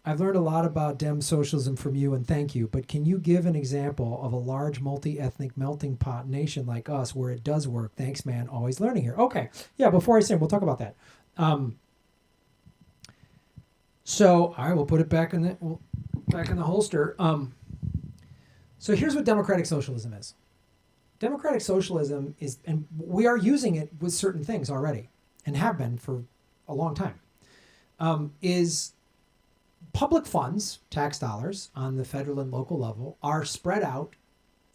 I've learned a lot about Dem socialism from you, and thank you. But can you give an example of a large multi-ethnic melting pot nation like us where it does work? Thanks, man. Always learning here. Okay. Yeah, before I sing, we'll talk about that. So, all right, we'll put it back in the holster. So here's what democratic socialism is. Democratic socialism is, and we are using it with certain things already, and have been for a long time, is public funds, tax dollars on the federal and local level are spread out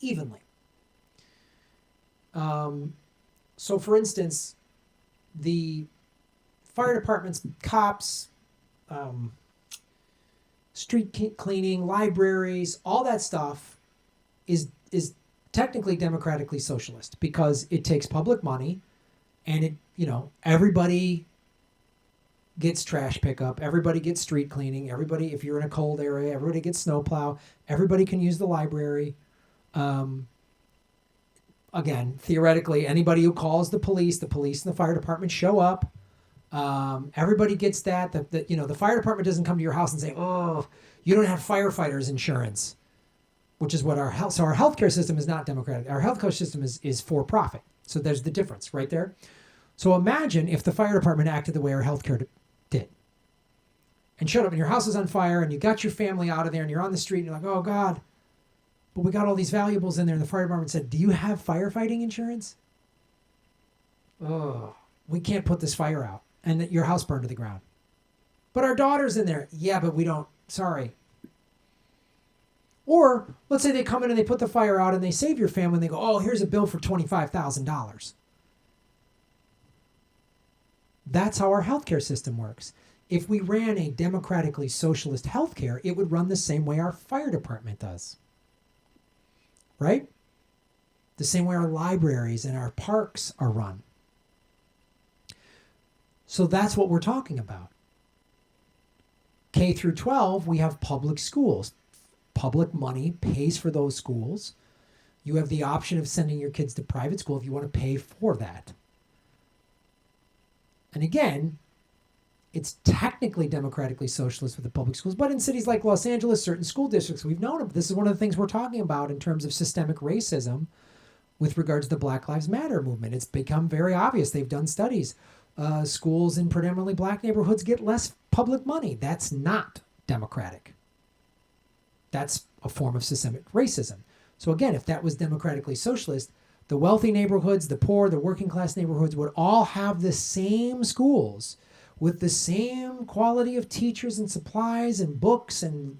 evenly. So for instance, the fire departments, cops, street cleaning, libraries, all that stuff is technically democratically socialist because it takes public money and everybody gets trash pickup, everybody gets street cleaning, everybody, if you're in a cold area, everybody gets snowplow, everybody can use the library. Again, theoretically, anybody who calls the police and the fire department show up. Everybody gets that. The fire department doesn't come to your house and say, "Oh, you don't have firefighters insurance," which is what our healthcare system is not democratic. Our healthcare system is for profit. So there's the difference right there. So imagine if the fire department acted the way our healthcare did, and showed up and your house is on fire and you got your family out of there and you're on the street and you're like, oh God, but we got all these valuables in there, and the fire department said, do you have firefighting insurance? Oh, we can't put this fire out, and that your house burned to the ground. But our daughter's in there. Yeah, but we don't. Sorry. Or let's say they come in and they put the fire out and they save your family and they go, oh, here's a bill for $25,000. That's how our healthcare system works. If we ran a democratically socialist healthcare, it would run the same way our fire department does. Right? The same way our libraries and our parks are run. So that's what we're talking about. K through 12, we have public schools. Public money pays for those schools. You have the option of sending your kids to private school if you want to pay for that. And again, it's technically democratically socialist with the public schools, but in cities like Los Angeles, certain school districts, we've known this is one of the things we're talking about in terms of systemic racism with regards to the Black Lives Matter movement. It's become very obvious. They've done studies. Schools in predominantly black neighborhoods get less public money. That's not democratic. That's a form of systemic racism. So again, if that was democratically socialist, the wealthy neighborhoods, the poor, the working class neighborhoods would all have the same schools with the same quality of teachers and supplies and books and,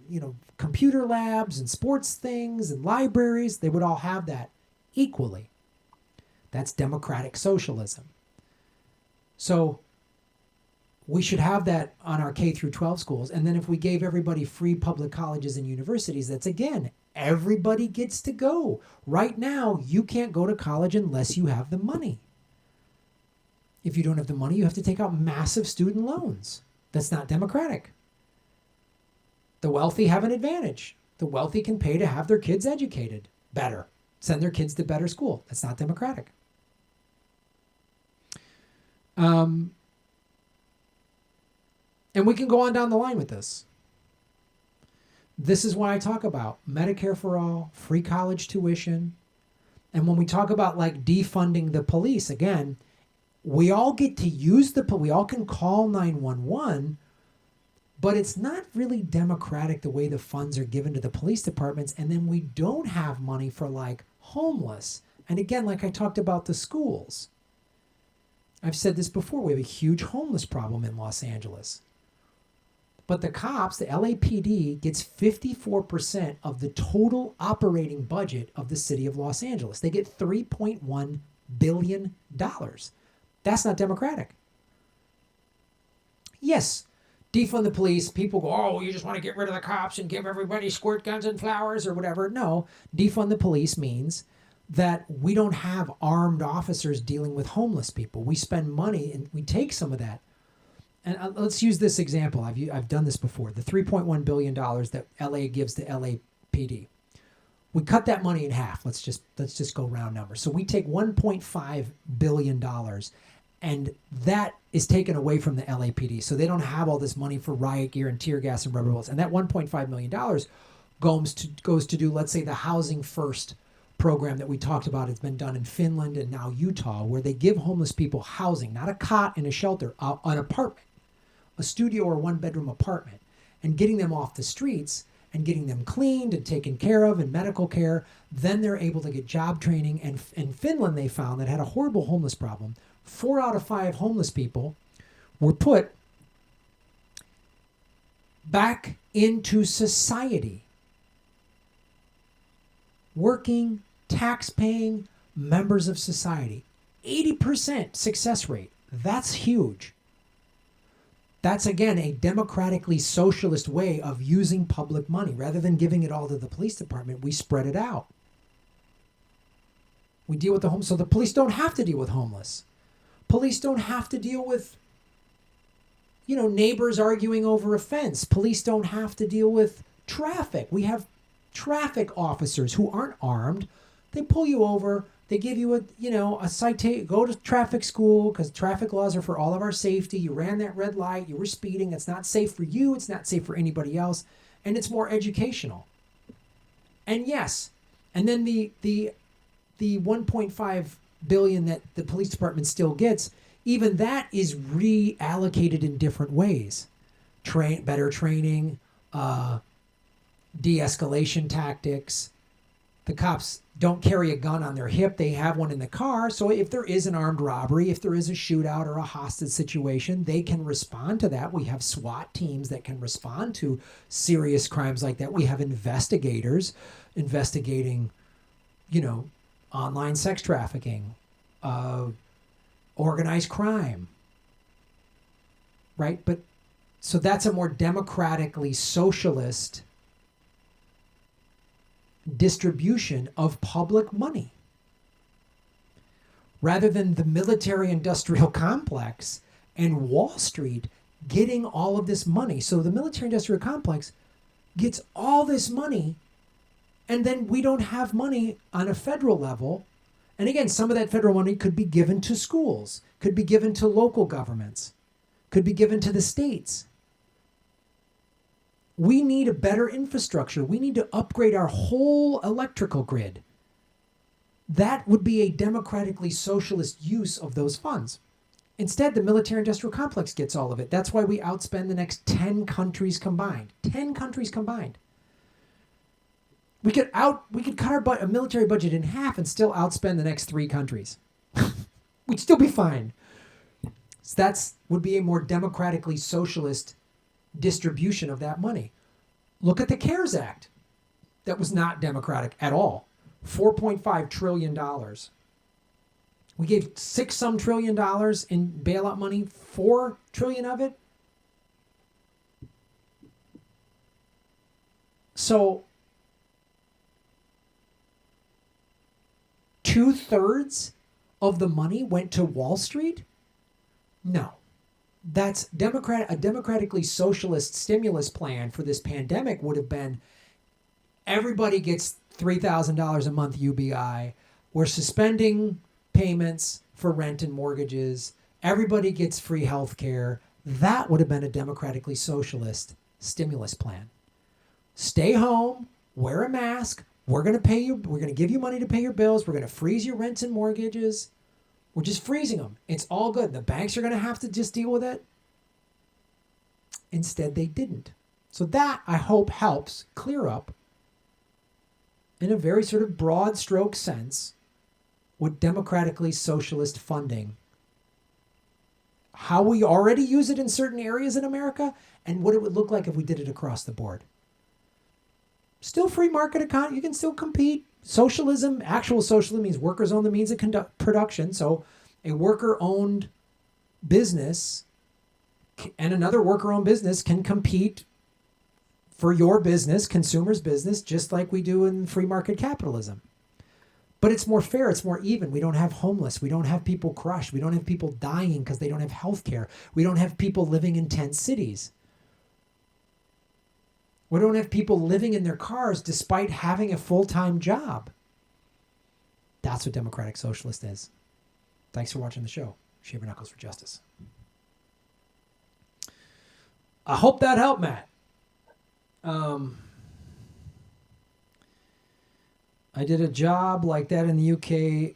computer labs and sports things and libraries. They would all have that equally. That's democratic socialism. So we should have that on our K through 12 schools. And then if we gave everybody free public colleges and universities, that's again, everybody gets to go. Right now, you can't go to college unless you have the money. If you don't have the money, you have to take out massive student loans. That's not democratic. The wealthy have an advantage. The wealthy can pay to have their kids educated better, send their kids to better school. That's not democratic. And we can go on down the line with this. This is why I talk about Medicare for all, free college tuition. And when we talk about like defunding the police, again, we all get to use we all can call 911, but it's not really democratic the way the funds are given to the police departments. And then we don't have money for like homeless. And again, like I talked about the schools. I've said this before, we have a huge homeless problem in Los Angeles. But the cops, the LAPD, gets 54% of the total operating budget of the city of Los Angeles. They get $3.1 billion. That's not democratic. Yes, defund the police. People go, oh, you just want to get rid of the cops and give everybody squirt guns and flowers or whatever. No, defund the police means that we don't have armed officers dealing with homeless people. We spend money and we take some of that. And let's use this example. I've done this before. The $3.1 billion that LA gives to LAPD. We cut that money in half. Let's just go round numbers. So we take $1.5 billion, and that is taken away from the LAPD. So they don't have all this money for riot gear and tear gas and rubber bullets. And that $1.5 million goes to do, let's say, the Housing First program that we talked about. It's been done in Finland and now Utah, where they give homeless people housing, not a cot in a shelter, an apartment, a studio or one-bedroom apartment, and getting them off the streets and getting them cleaned and taken care of and medical care. Then they're able to get job training. And in Finland, they found that had a horrible homeless problem. 4 out of 5 homeless people were put back into society. Working, tax-paying members of society. 80% success rate. That's huge. That's, again, a democratically socialist way of using public money. Rather than giving it all to the police department, we spread it out. We deal with the homeless. So the police don't have to deal with homeless. Police don't have to deal with, neighbors arguing over a fence. Police don't have to deal with traffic. We have traffic officers who aren't armed. They pull you over. They give you a citation. Go to traffic school because traffic laws are for all of our safety. You ran that red light. You were speeding. It's not safe for you. It's not safe for anybody else. And it's more educational. And yes, and then the 1.5 billion that the police department still gets, even that is reallocated in different ways. better training, de-escalation tactics. The cops don't carry a gun on their hip. They have one in the car. So if there is an armed robbery, if there is a shootout or a hostage situation, they can respond to that. We have SWAT teams that can respond to serious crimes like that. We have investigators investigating, online sex trafficking, organized crime, right? But so that's a more democratically socialist distribution of public money, rather than the military-industrial complex and Wall Street getting all of this money. So the military-industrial complex gets all this money, and then we don't have money on a federal level. And again, some of that federal money could be given to schools, could be given to local governments, could be given to the states. We need a better infrastructure. We need to upgrade our whole electrical grid. That would be a democratically socialist use of those funds. Instead, the military-industrial complex gets all of it. That's why we outspend the next 10 countries combined. 10 countries combined. We could cut our military budget in half and still outspend the next 3 countries. We'd still be fine. So that would be a more democratically socialist distribution of that money. Look at the CARES Act. That was not democratic at all. $4.5 trillion. We gave $6 trillion in bailout money, $4 trillion of it. So 2/3 of the money went to Wall Street? No. That's a democratically socialist stimulus plan for this pandemic would have been everybody gets $3,000 a month UBI. We're suspending payments for rent and mortgages. Everybody gets free health care. That would have been a democratically socialist stimulus plan. Stay home, wear a mask. We're going to give you money to pay your bills. We're going to freeze your rents and mortgages. We're just freezing them. It's all good. The banks are going to have to just deal with it. Instead, they didn't. So that, I hope, helps clear up, in a very sort of broad stroke sense, what democratically socialist funding, how we already use it in certain areas in America, and what it would look like if we did it across the board. Still free market economy. You can still compete. Socialism, actual socialism, means workers own the means of production. So a worker-owned business and another worker-owned business can compete for your business, consumer's business, just like we do in free market capitalism. But it's more fair. It's more even. We don't have homeless. We don't have people crushed. We don't have people dying because they don't have health care. We don't have people living in tent cities. We don't have people living in their cars despite having a full-time job. That's what democratic socialist is. Thanks for watching the show. Shave your knuckles for justice. I hope that helped, Matt. I did a job like that in the UK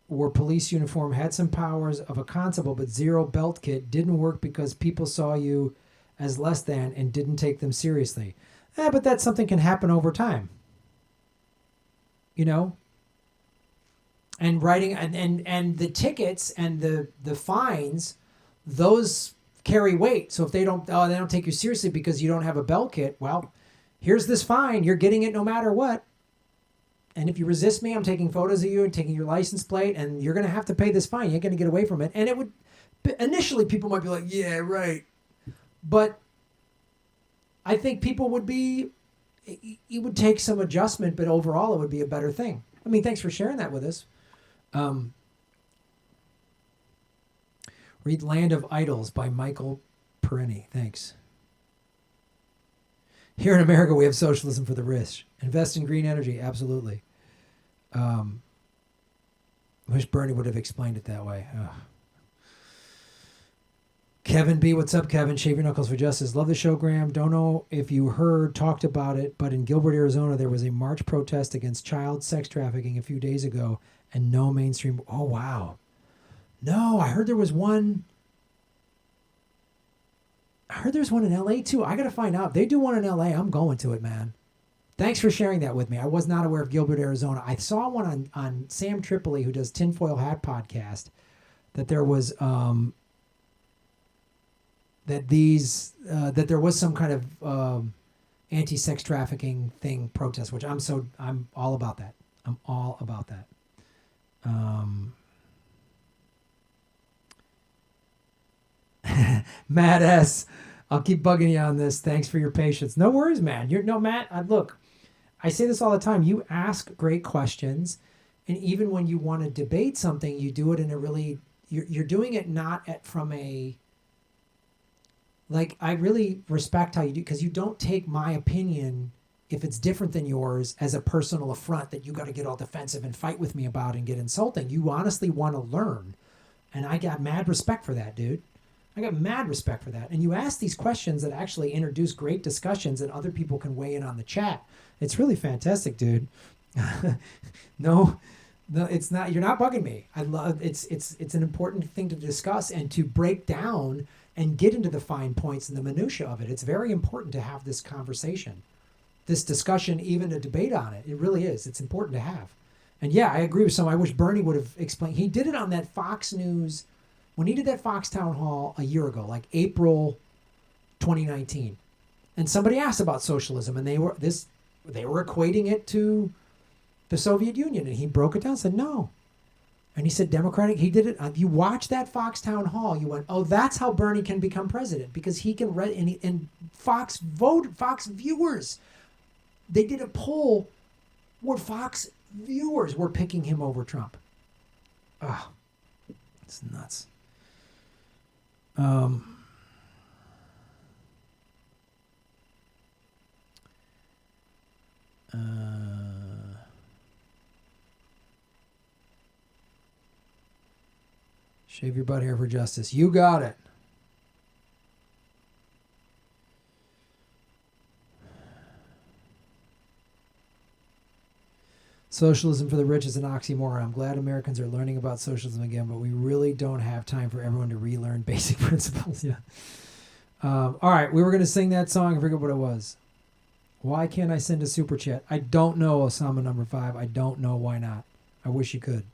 where police uniform had some powers of a constable but zero belt kit. Didn't work because people saw you as less than and didn't take them seriously. But that's something can happen over time. And writing and the tickets and the fines, those carry weight. So if they don't take you seriously because you don't have a belt kit, well, here's this fine. You're getting it no matter what. And if you resist me, I'm taking photos of you and taking your license plate, and you're going to have to pay this fine. You ain't going to get away from it. And it would, initially people might be like, yeah, right. But I think people it would take some adjustment, but overall it would be a better thing. I mean, thanks for sharing that with us. Read Land of Idols by Michael Perini. Thanks. Here in America, we have socialism for the rich. Invest in green energy. Absolutely. I wish Bernie would have explained it that way. Ugh. Kevin B. What's up, Kevin? Shave your knuckles for justice. Love the show, Graham. Don't know if you talked about it, but in Gilbert, Arizona, there was a march protest against child sex trafficking a few days ago, and no mainstream. Oh, wow. No, I heard there was one. I heard there's one in LA too. I got to find out. If they do one in LA, I'm going to it, man. Thanks for sharing that with me. I was not aware of Gilbert, Arizona. I saw one on Sam Tripoli, who does Tinfoil Hat Podcast, that there was that there was some kind of anti-sex trafficking thing protest, which I'm all about that. I'm all about that. Matt S. I'll keep bugging you on this. Thanks for your patience. No worries, man. Matt, look, I say this all the time. You ask great questions, and even when you want to debate something, you do it in a really, you're doing it not from a, like, I really respect how you do, because you don't take my opinion, if it's different than yours, as a personal affront that you got to get all defensive and fight with me about and get insulting. You honestly want to learn. And I got mad respect for that, dude. I got mad respect for that. And you ask these questions that actually introduce great discussions and other people can weigh in on the chat. It's really fantastic, dude. No, it's not. You're not bugging me. I love it's an important thing to discuss and to break down and get into the fine points and the minutia of it. It's very important to have this conversation, this discussion, even a debate on it. It really is. It's important to have. And yeah, I agree with some. I wish Bernie would have explained. He did it on that Fox News. When he did that Fox Town Hall a year ago, like April 2019, and somebody asked about socialism, and they were equating it to the Soviet Union, and he broke it down and said no. And he said democratic. He did it. If you watch that Fox Town Hall, you went, oh, that's how Bernie can become president, because he can and Fox viewers. They did a poll where Fox viewers were picking him over Trump. Ah, it's nuts. Shave your butt hair for justice. You got it. Socialism for the rich is an oxymoron. I'm glad Americans are learning about socialism again, but we really don't have time for everyone to relearn basic principles. Yeah. All right, we were going to sing that song. I forget what it was. Why can't I send a super chat? I don't know, Osama number 5. I don't know why not. I wish you could.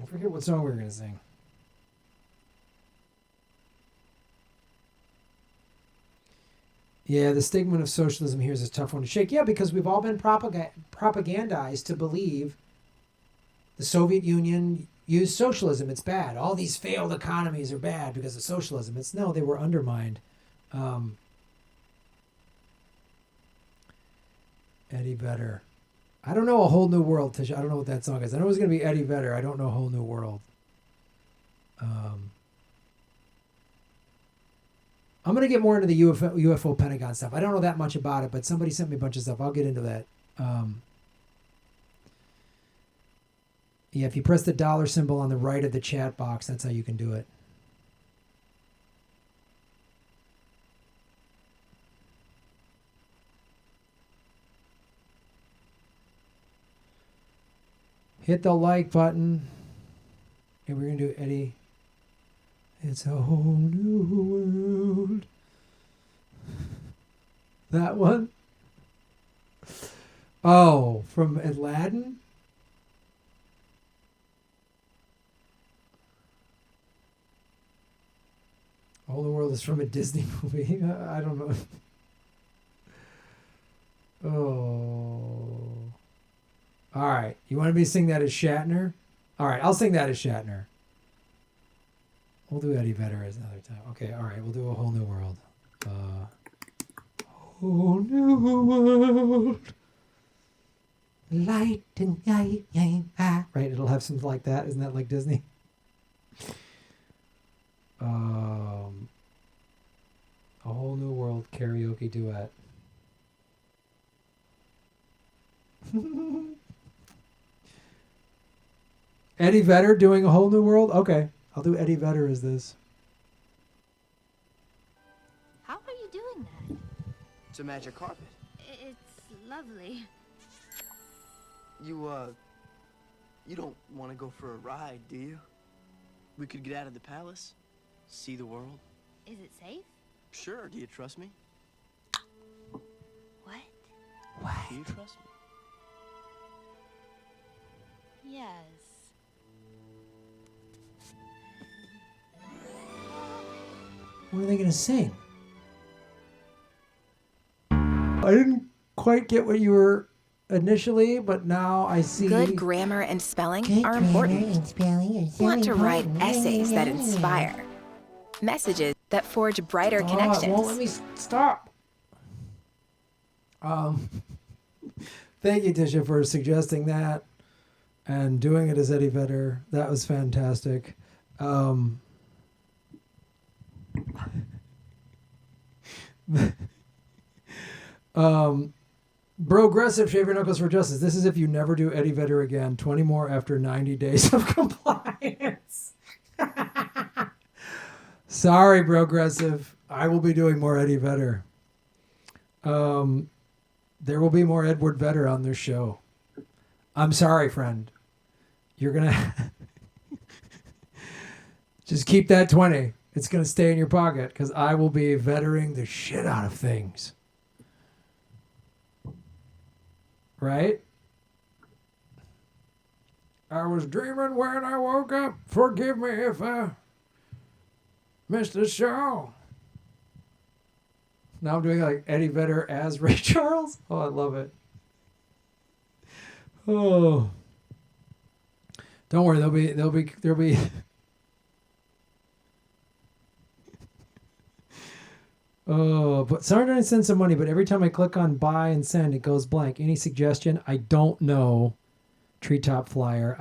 I forget what song we were going to sing. Yeah, the stigma of socialism here is a tough one to shake. Yeah, because we've all been propagandized to believe the Soviet Union used socialism. It's bad. All these failed economies are bad because of socialism. No, they were undermined. Eddie Vedder. I don't know A Whole New World, Tisha. I don't know what that song is. I know it was going to be Eddie Vedder. I don't know A Whole New World. I'm going to get more into the UFO Pentagon stuff. I don't know that much about it, but somebody sent me a bunch of stuff. I'll get into that. Yeah, if you press the dollar symbol on the right of the chat box, that's how you can do it. Hit the like button. Okay, we're going to do Eddie. It's a whole new world. That one? Oh, from Aladdin? All the World is from a Disney movie. I don't know. Oh. All right. You want me to sing that as Shatner? All right. I'll sing that as Shatner. We'll do Eddie Vedder as another time. Okay, all right. We'll do A Whole New World. Whole new world. Light and right? It'll have something like that. Isn't that like Disney? A Whole New World karaoke duet. Eddie Vedder doing A Whole New World? Okay. I'll do Eddie Vedder as this. How are you doing that? It's a magic carpet. It's lovely. You don't want to go for a ride, do you? We could get out of the palace, see the world. Is it safe? Sure, do you trust me? What? Do you trust me? Yes. What are they going to sing? I didn't quite get what you were initially, but now I see. Good grammar and spelling are important. Want to write essays that inspire. Messages that forge brighter It connections. won't let me stop. Thank you, Tisha, for suggesting that and doing it as Eddie Vedder. That was fantastic. Progressive, shave your knuckles for justice. This is if you never do Eddie Vedder again. 20 more after 90 days of compliance. Sorry, Progressive. I will be doing more Eddie Vedder. There will be more Edward Vedder on this show. I'm sorry, friend. You're going to... Just keep that 20. It's going to stay in your pocket because I will be vettering the shit out of things. Right? I was dreaming when I woke up. Forgive me if I missed the show. Now I'm doing like Eddie Vedder as Ray Charles. Oh, I love it. Oh. Don't worry, there'll be Oh, but sorry to send some money, but every time I click on buy and send, it goes blank. Any suggestion? I don't know. Treetop Flyer.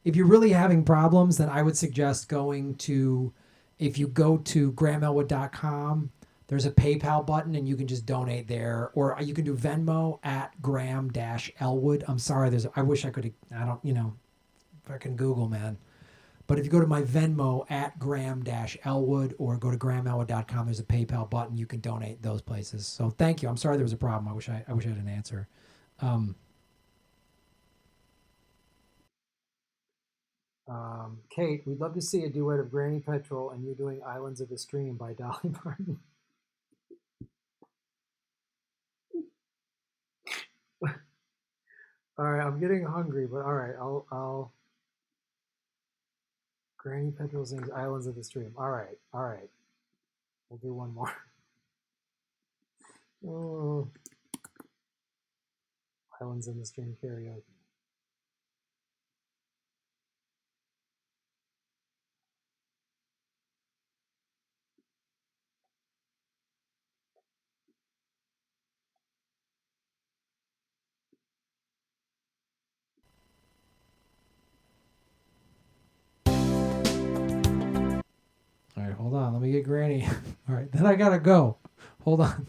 If you're really having problems, then I would suggest going to, if you go to grahamelwood.com, there's a PayPal button and you can just donate there, or you can do Venmo at Graham-Elwood. I'm sorry, I wish I could, I don't, fucking Google, man. But if you go to my Venmo at Graham-Elwood or go to grahamelwood.com, there's a PayPal button. You can donate those places. So thank you. I'm sorry there was a problem. I wish I had an answer. Kate, we'd love to see a duet of Granny Petrol and you doing Islands of the Stream by Dolly Parton. All right, I'm getting hungry, but all right, I'll Granny Petrol sings Islands of the Stream. All right. We'll do one more. Oh. Islands in the Stream karaoke. All right, hold on. Let me get Granny. All right, then I gotta go. Hold on.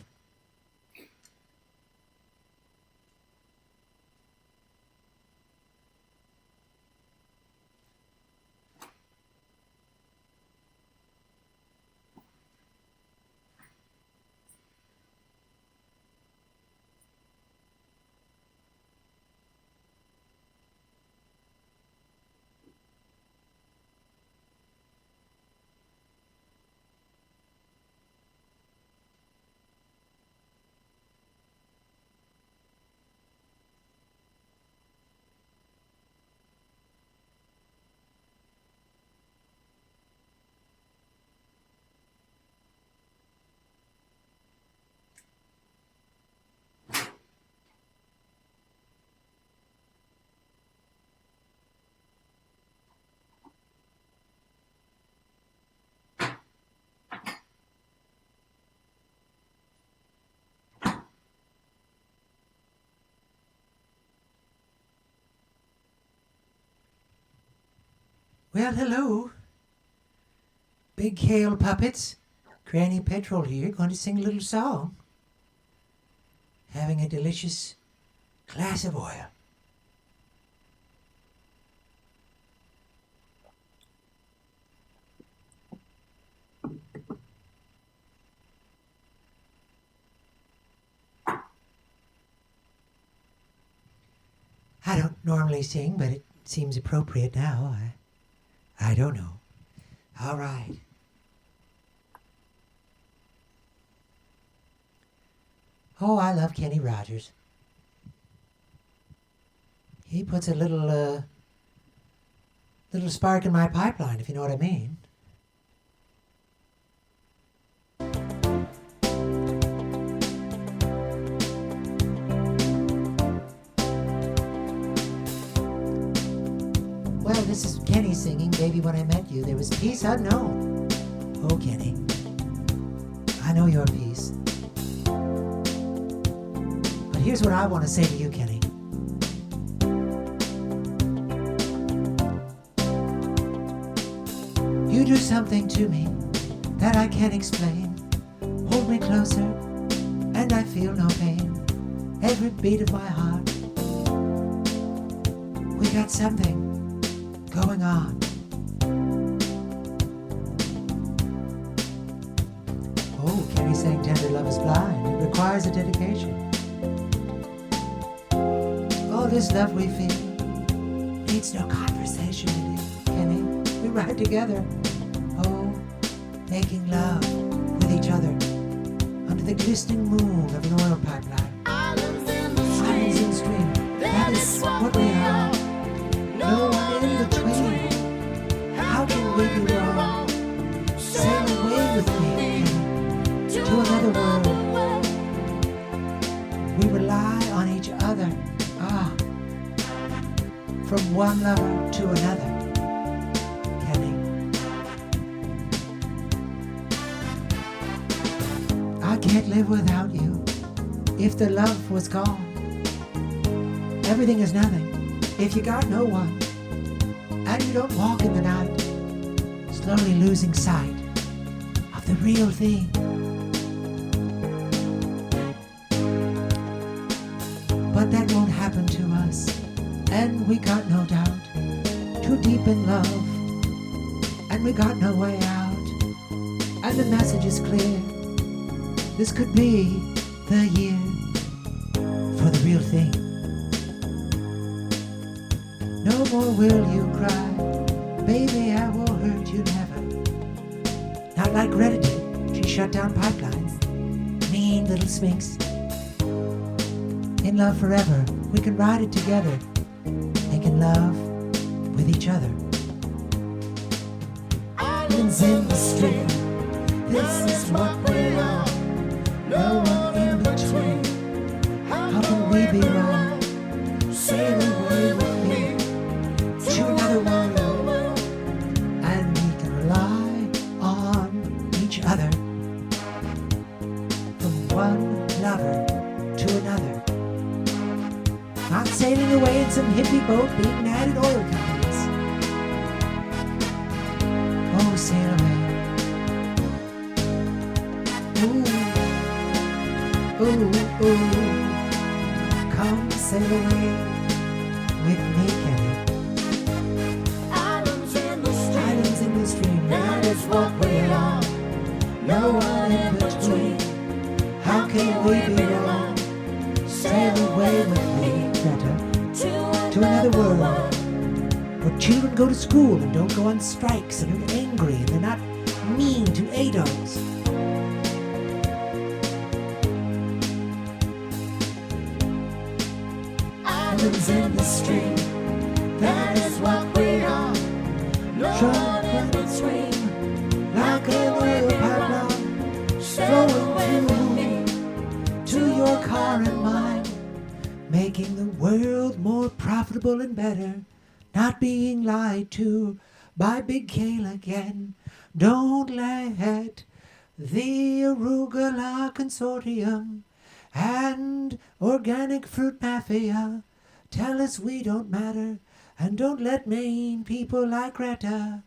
Well, hello. Big Hail Puppets. Granny Petrol here, going to sing a little song. Having a delicious glass of oil. I don't normally sing, but it seems appropriate now. I don't know. All right. Oh, I love Kenny Rogers. He puts a little spark in my pipeline, if you know what I mean. Well, this is Kenny singing, Baby, When I Met You. There was peace unknown. Oh, Kenny, I know your peace. But here's what I want to say to you, Kenny. You do something to me that I can't explain. Hold me closer, and I feel no pain. Every beat of my heart. We got something going on. Oh, Kenny saying tender love is blind. It requires a dedication. All this love we feel needs no conversation, Kenny. We ride together. Oh, making love with each other under the glistening moon of an oil pipeline. Islands in the stream. That is what we are. No one in between. How can we be wrong? Sail away with me to another world. We rely on each other. From one lover to another. Kenny. I can't live without you. If the love was gone, everything is nothing. If you got no one, and you don't walk in the night, slowly losing sight of the real thing. But that won't happen to us, and we got no doubt. Too deep in love, and we got no way out. And the message is clear. This could be the year for the real thing. No more will you cry, baby, I will hurt you never. Not like Greta did, she shut down pipelines. Mean little Sphinx. In love forever, we can ride it together, making love with each other. Islands in the stream, this is what we are. No one in between. How can we be wrong? Sail away with me to another world, and we can rely on each other. From one lover to another. Not sailing away in some hippie boat being mad at oil companies. Oh, sail away. Ooh, ooh, ooh. Come sail away with me, Kenny. Islands in the stream, that is what we are. No one in between. How can we be wrong? Sail away with me, Greta, to another world, where children go to school and don't go on strikes and are angry and they're not mean to adults. Islands in the stream, that is what we are. No one in between, like an oil pipeline, flowing to your car and mine, making the world more profitable and better, not being lied to by Big Kale again. Don't let the Arugula Consortium and Organic Fruit Mafia tell us we don't matter, and don't let mean people like Greta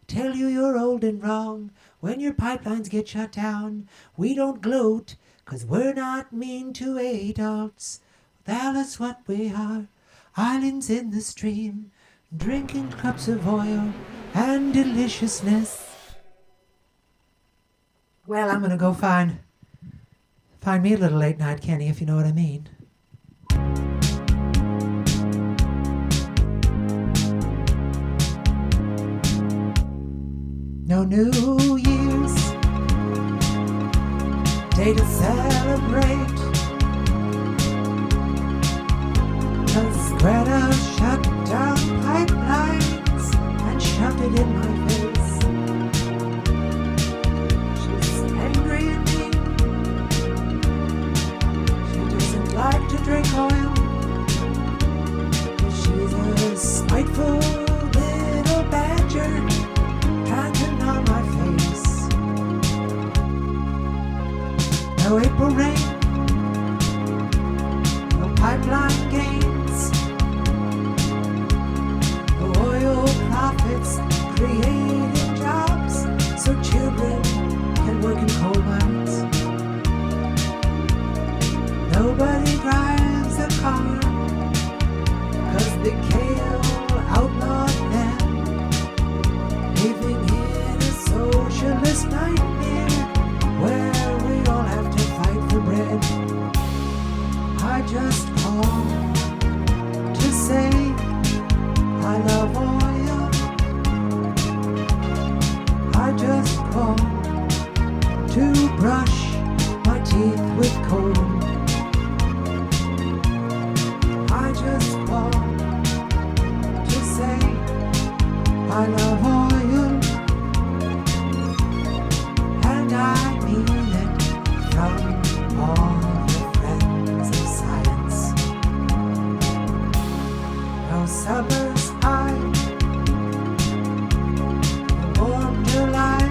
tell you you're old and wrong when your pipelines get shut down. We don't gloat, 'cause we're not mean to adults. That's what we are, islands in the stream, drinking cups of oil and deliciousness. Well, I'm gonna go find me a little late night, Kenny, if you know what I mean. New Year's day to celebrate. 'Cause Greta shut down pipelines and shoved it in my face. She's angry at me. She doesn't like to drink oil. She's a spiteful little badger panting on my face. No April rain, no pipeline gains, no oil profits creating jobs so children can work in coal mines. Nobody drives a car 'cause the kale outlawed them, living in a socialist nightmare where we all have to fight for bread. I just call to say I love oil. I just call to brush my teeth with coal. I just call to say I love oil, and I mean it from all the friends of science. No summers high, no warm July.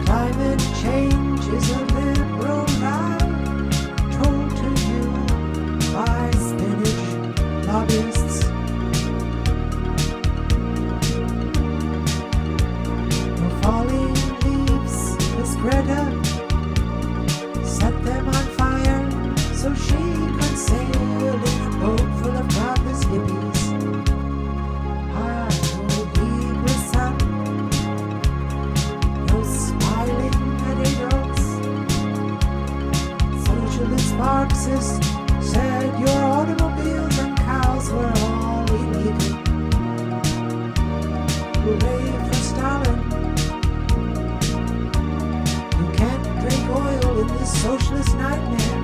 Climate change is a liberal lie told to you by Spanish lobbyists. No falling leaves, 'cause Greta set them on fire so she could sail in a boat full of godless hippies. I will leave the sun, no smiling potatoes. Socialist Marxists said your automobiles and cows were all illegal. Hooray for Stalin. You can't drink oil in this socialist nightmare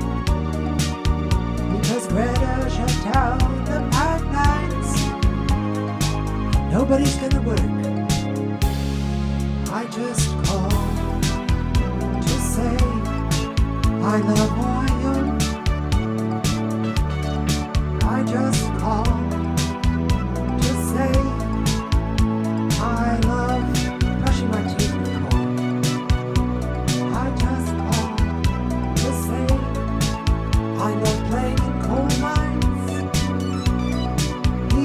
because Greta shut down the pipelines. Nobody's gonna work. I just call to say I love oil. I just call to say I love brushing my teeth with coal. I just call to say I love playing in coal mines,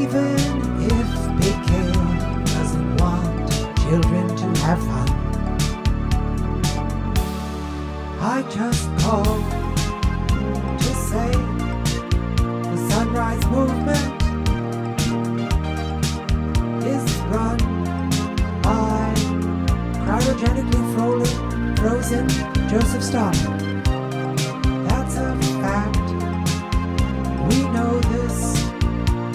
even if Big Kale doesn't want children to have fun. I just call to say the Sunrise Movement is run by cryogenically frozen Joseph Stalin. That's a fact. We know this.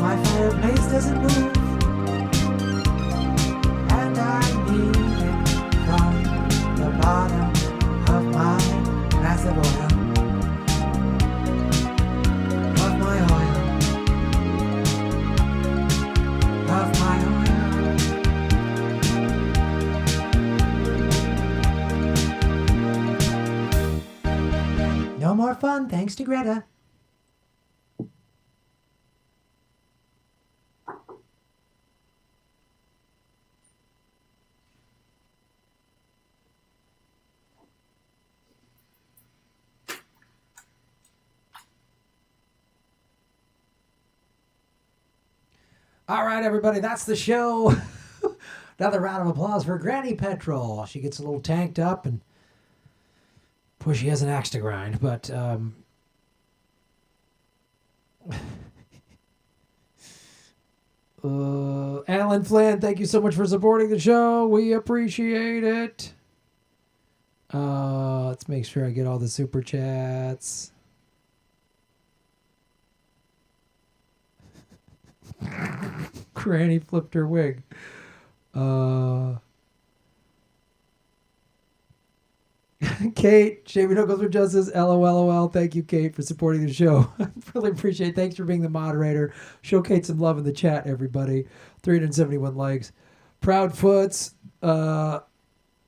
My fireplace doesn't move, and I mean it from the bottom of my massive oil. Of my oil. Of my oil. No more fun thanks to Greta. All right, everybody, that's the show. Another round of applause for Granny Petrol. She gets a little tanked up and boy, she has an axe to grind, but Alan Flynn, thank you so much for supporting the show. We appreciate it. Let's make sure I get all the super chats. Granny flipped her wig. Kate, Shaving Knuckles for Justice, LOLOL. Thank you, Kate, for supporting the show. I really appreciate it. Thanks for being the moderator. Show Kate some love in the chat, everybody. 371 likes. Proudfoots,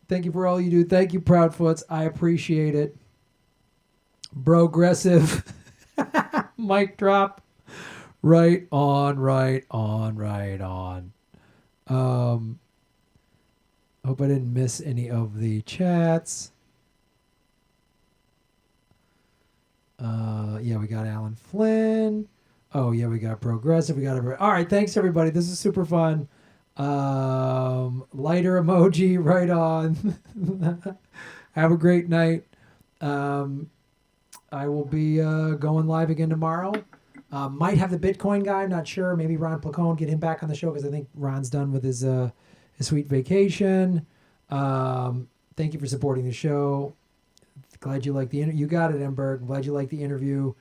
thank you for all you do. Thank you, Proudfoots. I appreciate it. Brogressive. Mic drop. Right on, right on, right on. Hope I didn't miss any of the chats. Yeah, we got Alan Flynn. Oh, yeah, we got Progressive. We got everybody. All right, thanks, everybody. This is super fun. Lighter emoji, right on. Have a great night. I will be going live again tomorrow. Might have the Bitcoin guy. I'm not sure. Maybe Ron Placone, get him back on the show because I think Ron's done with his sweet vacation. Thank you for supporting the show. Glad you liked the interview. You got it, Emberg. Glad you liked the interview.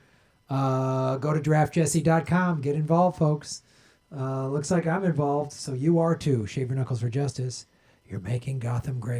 Go to draftjesse.com. Get involved, folks. Looks like I'm involved, so you are too. Shave your knuckles for justice. You're making Gotham great.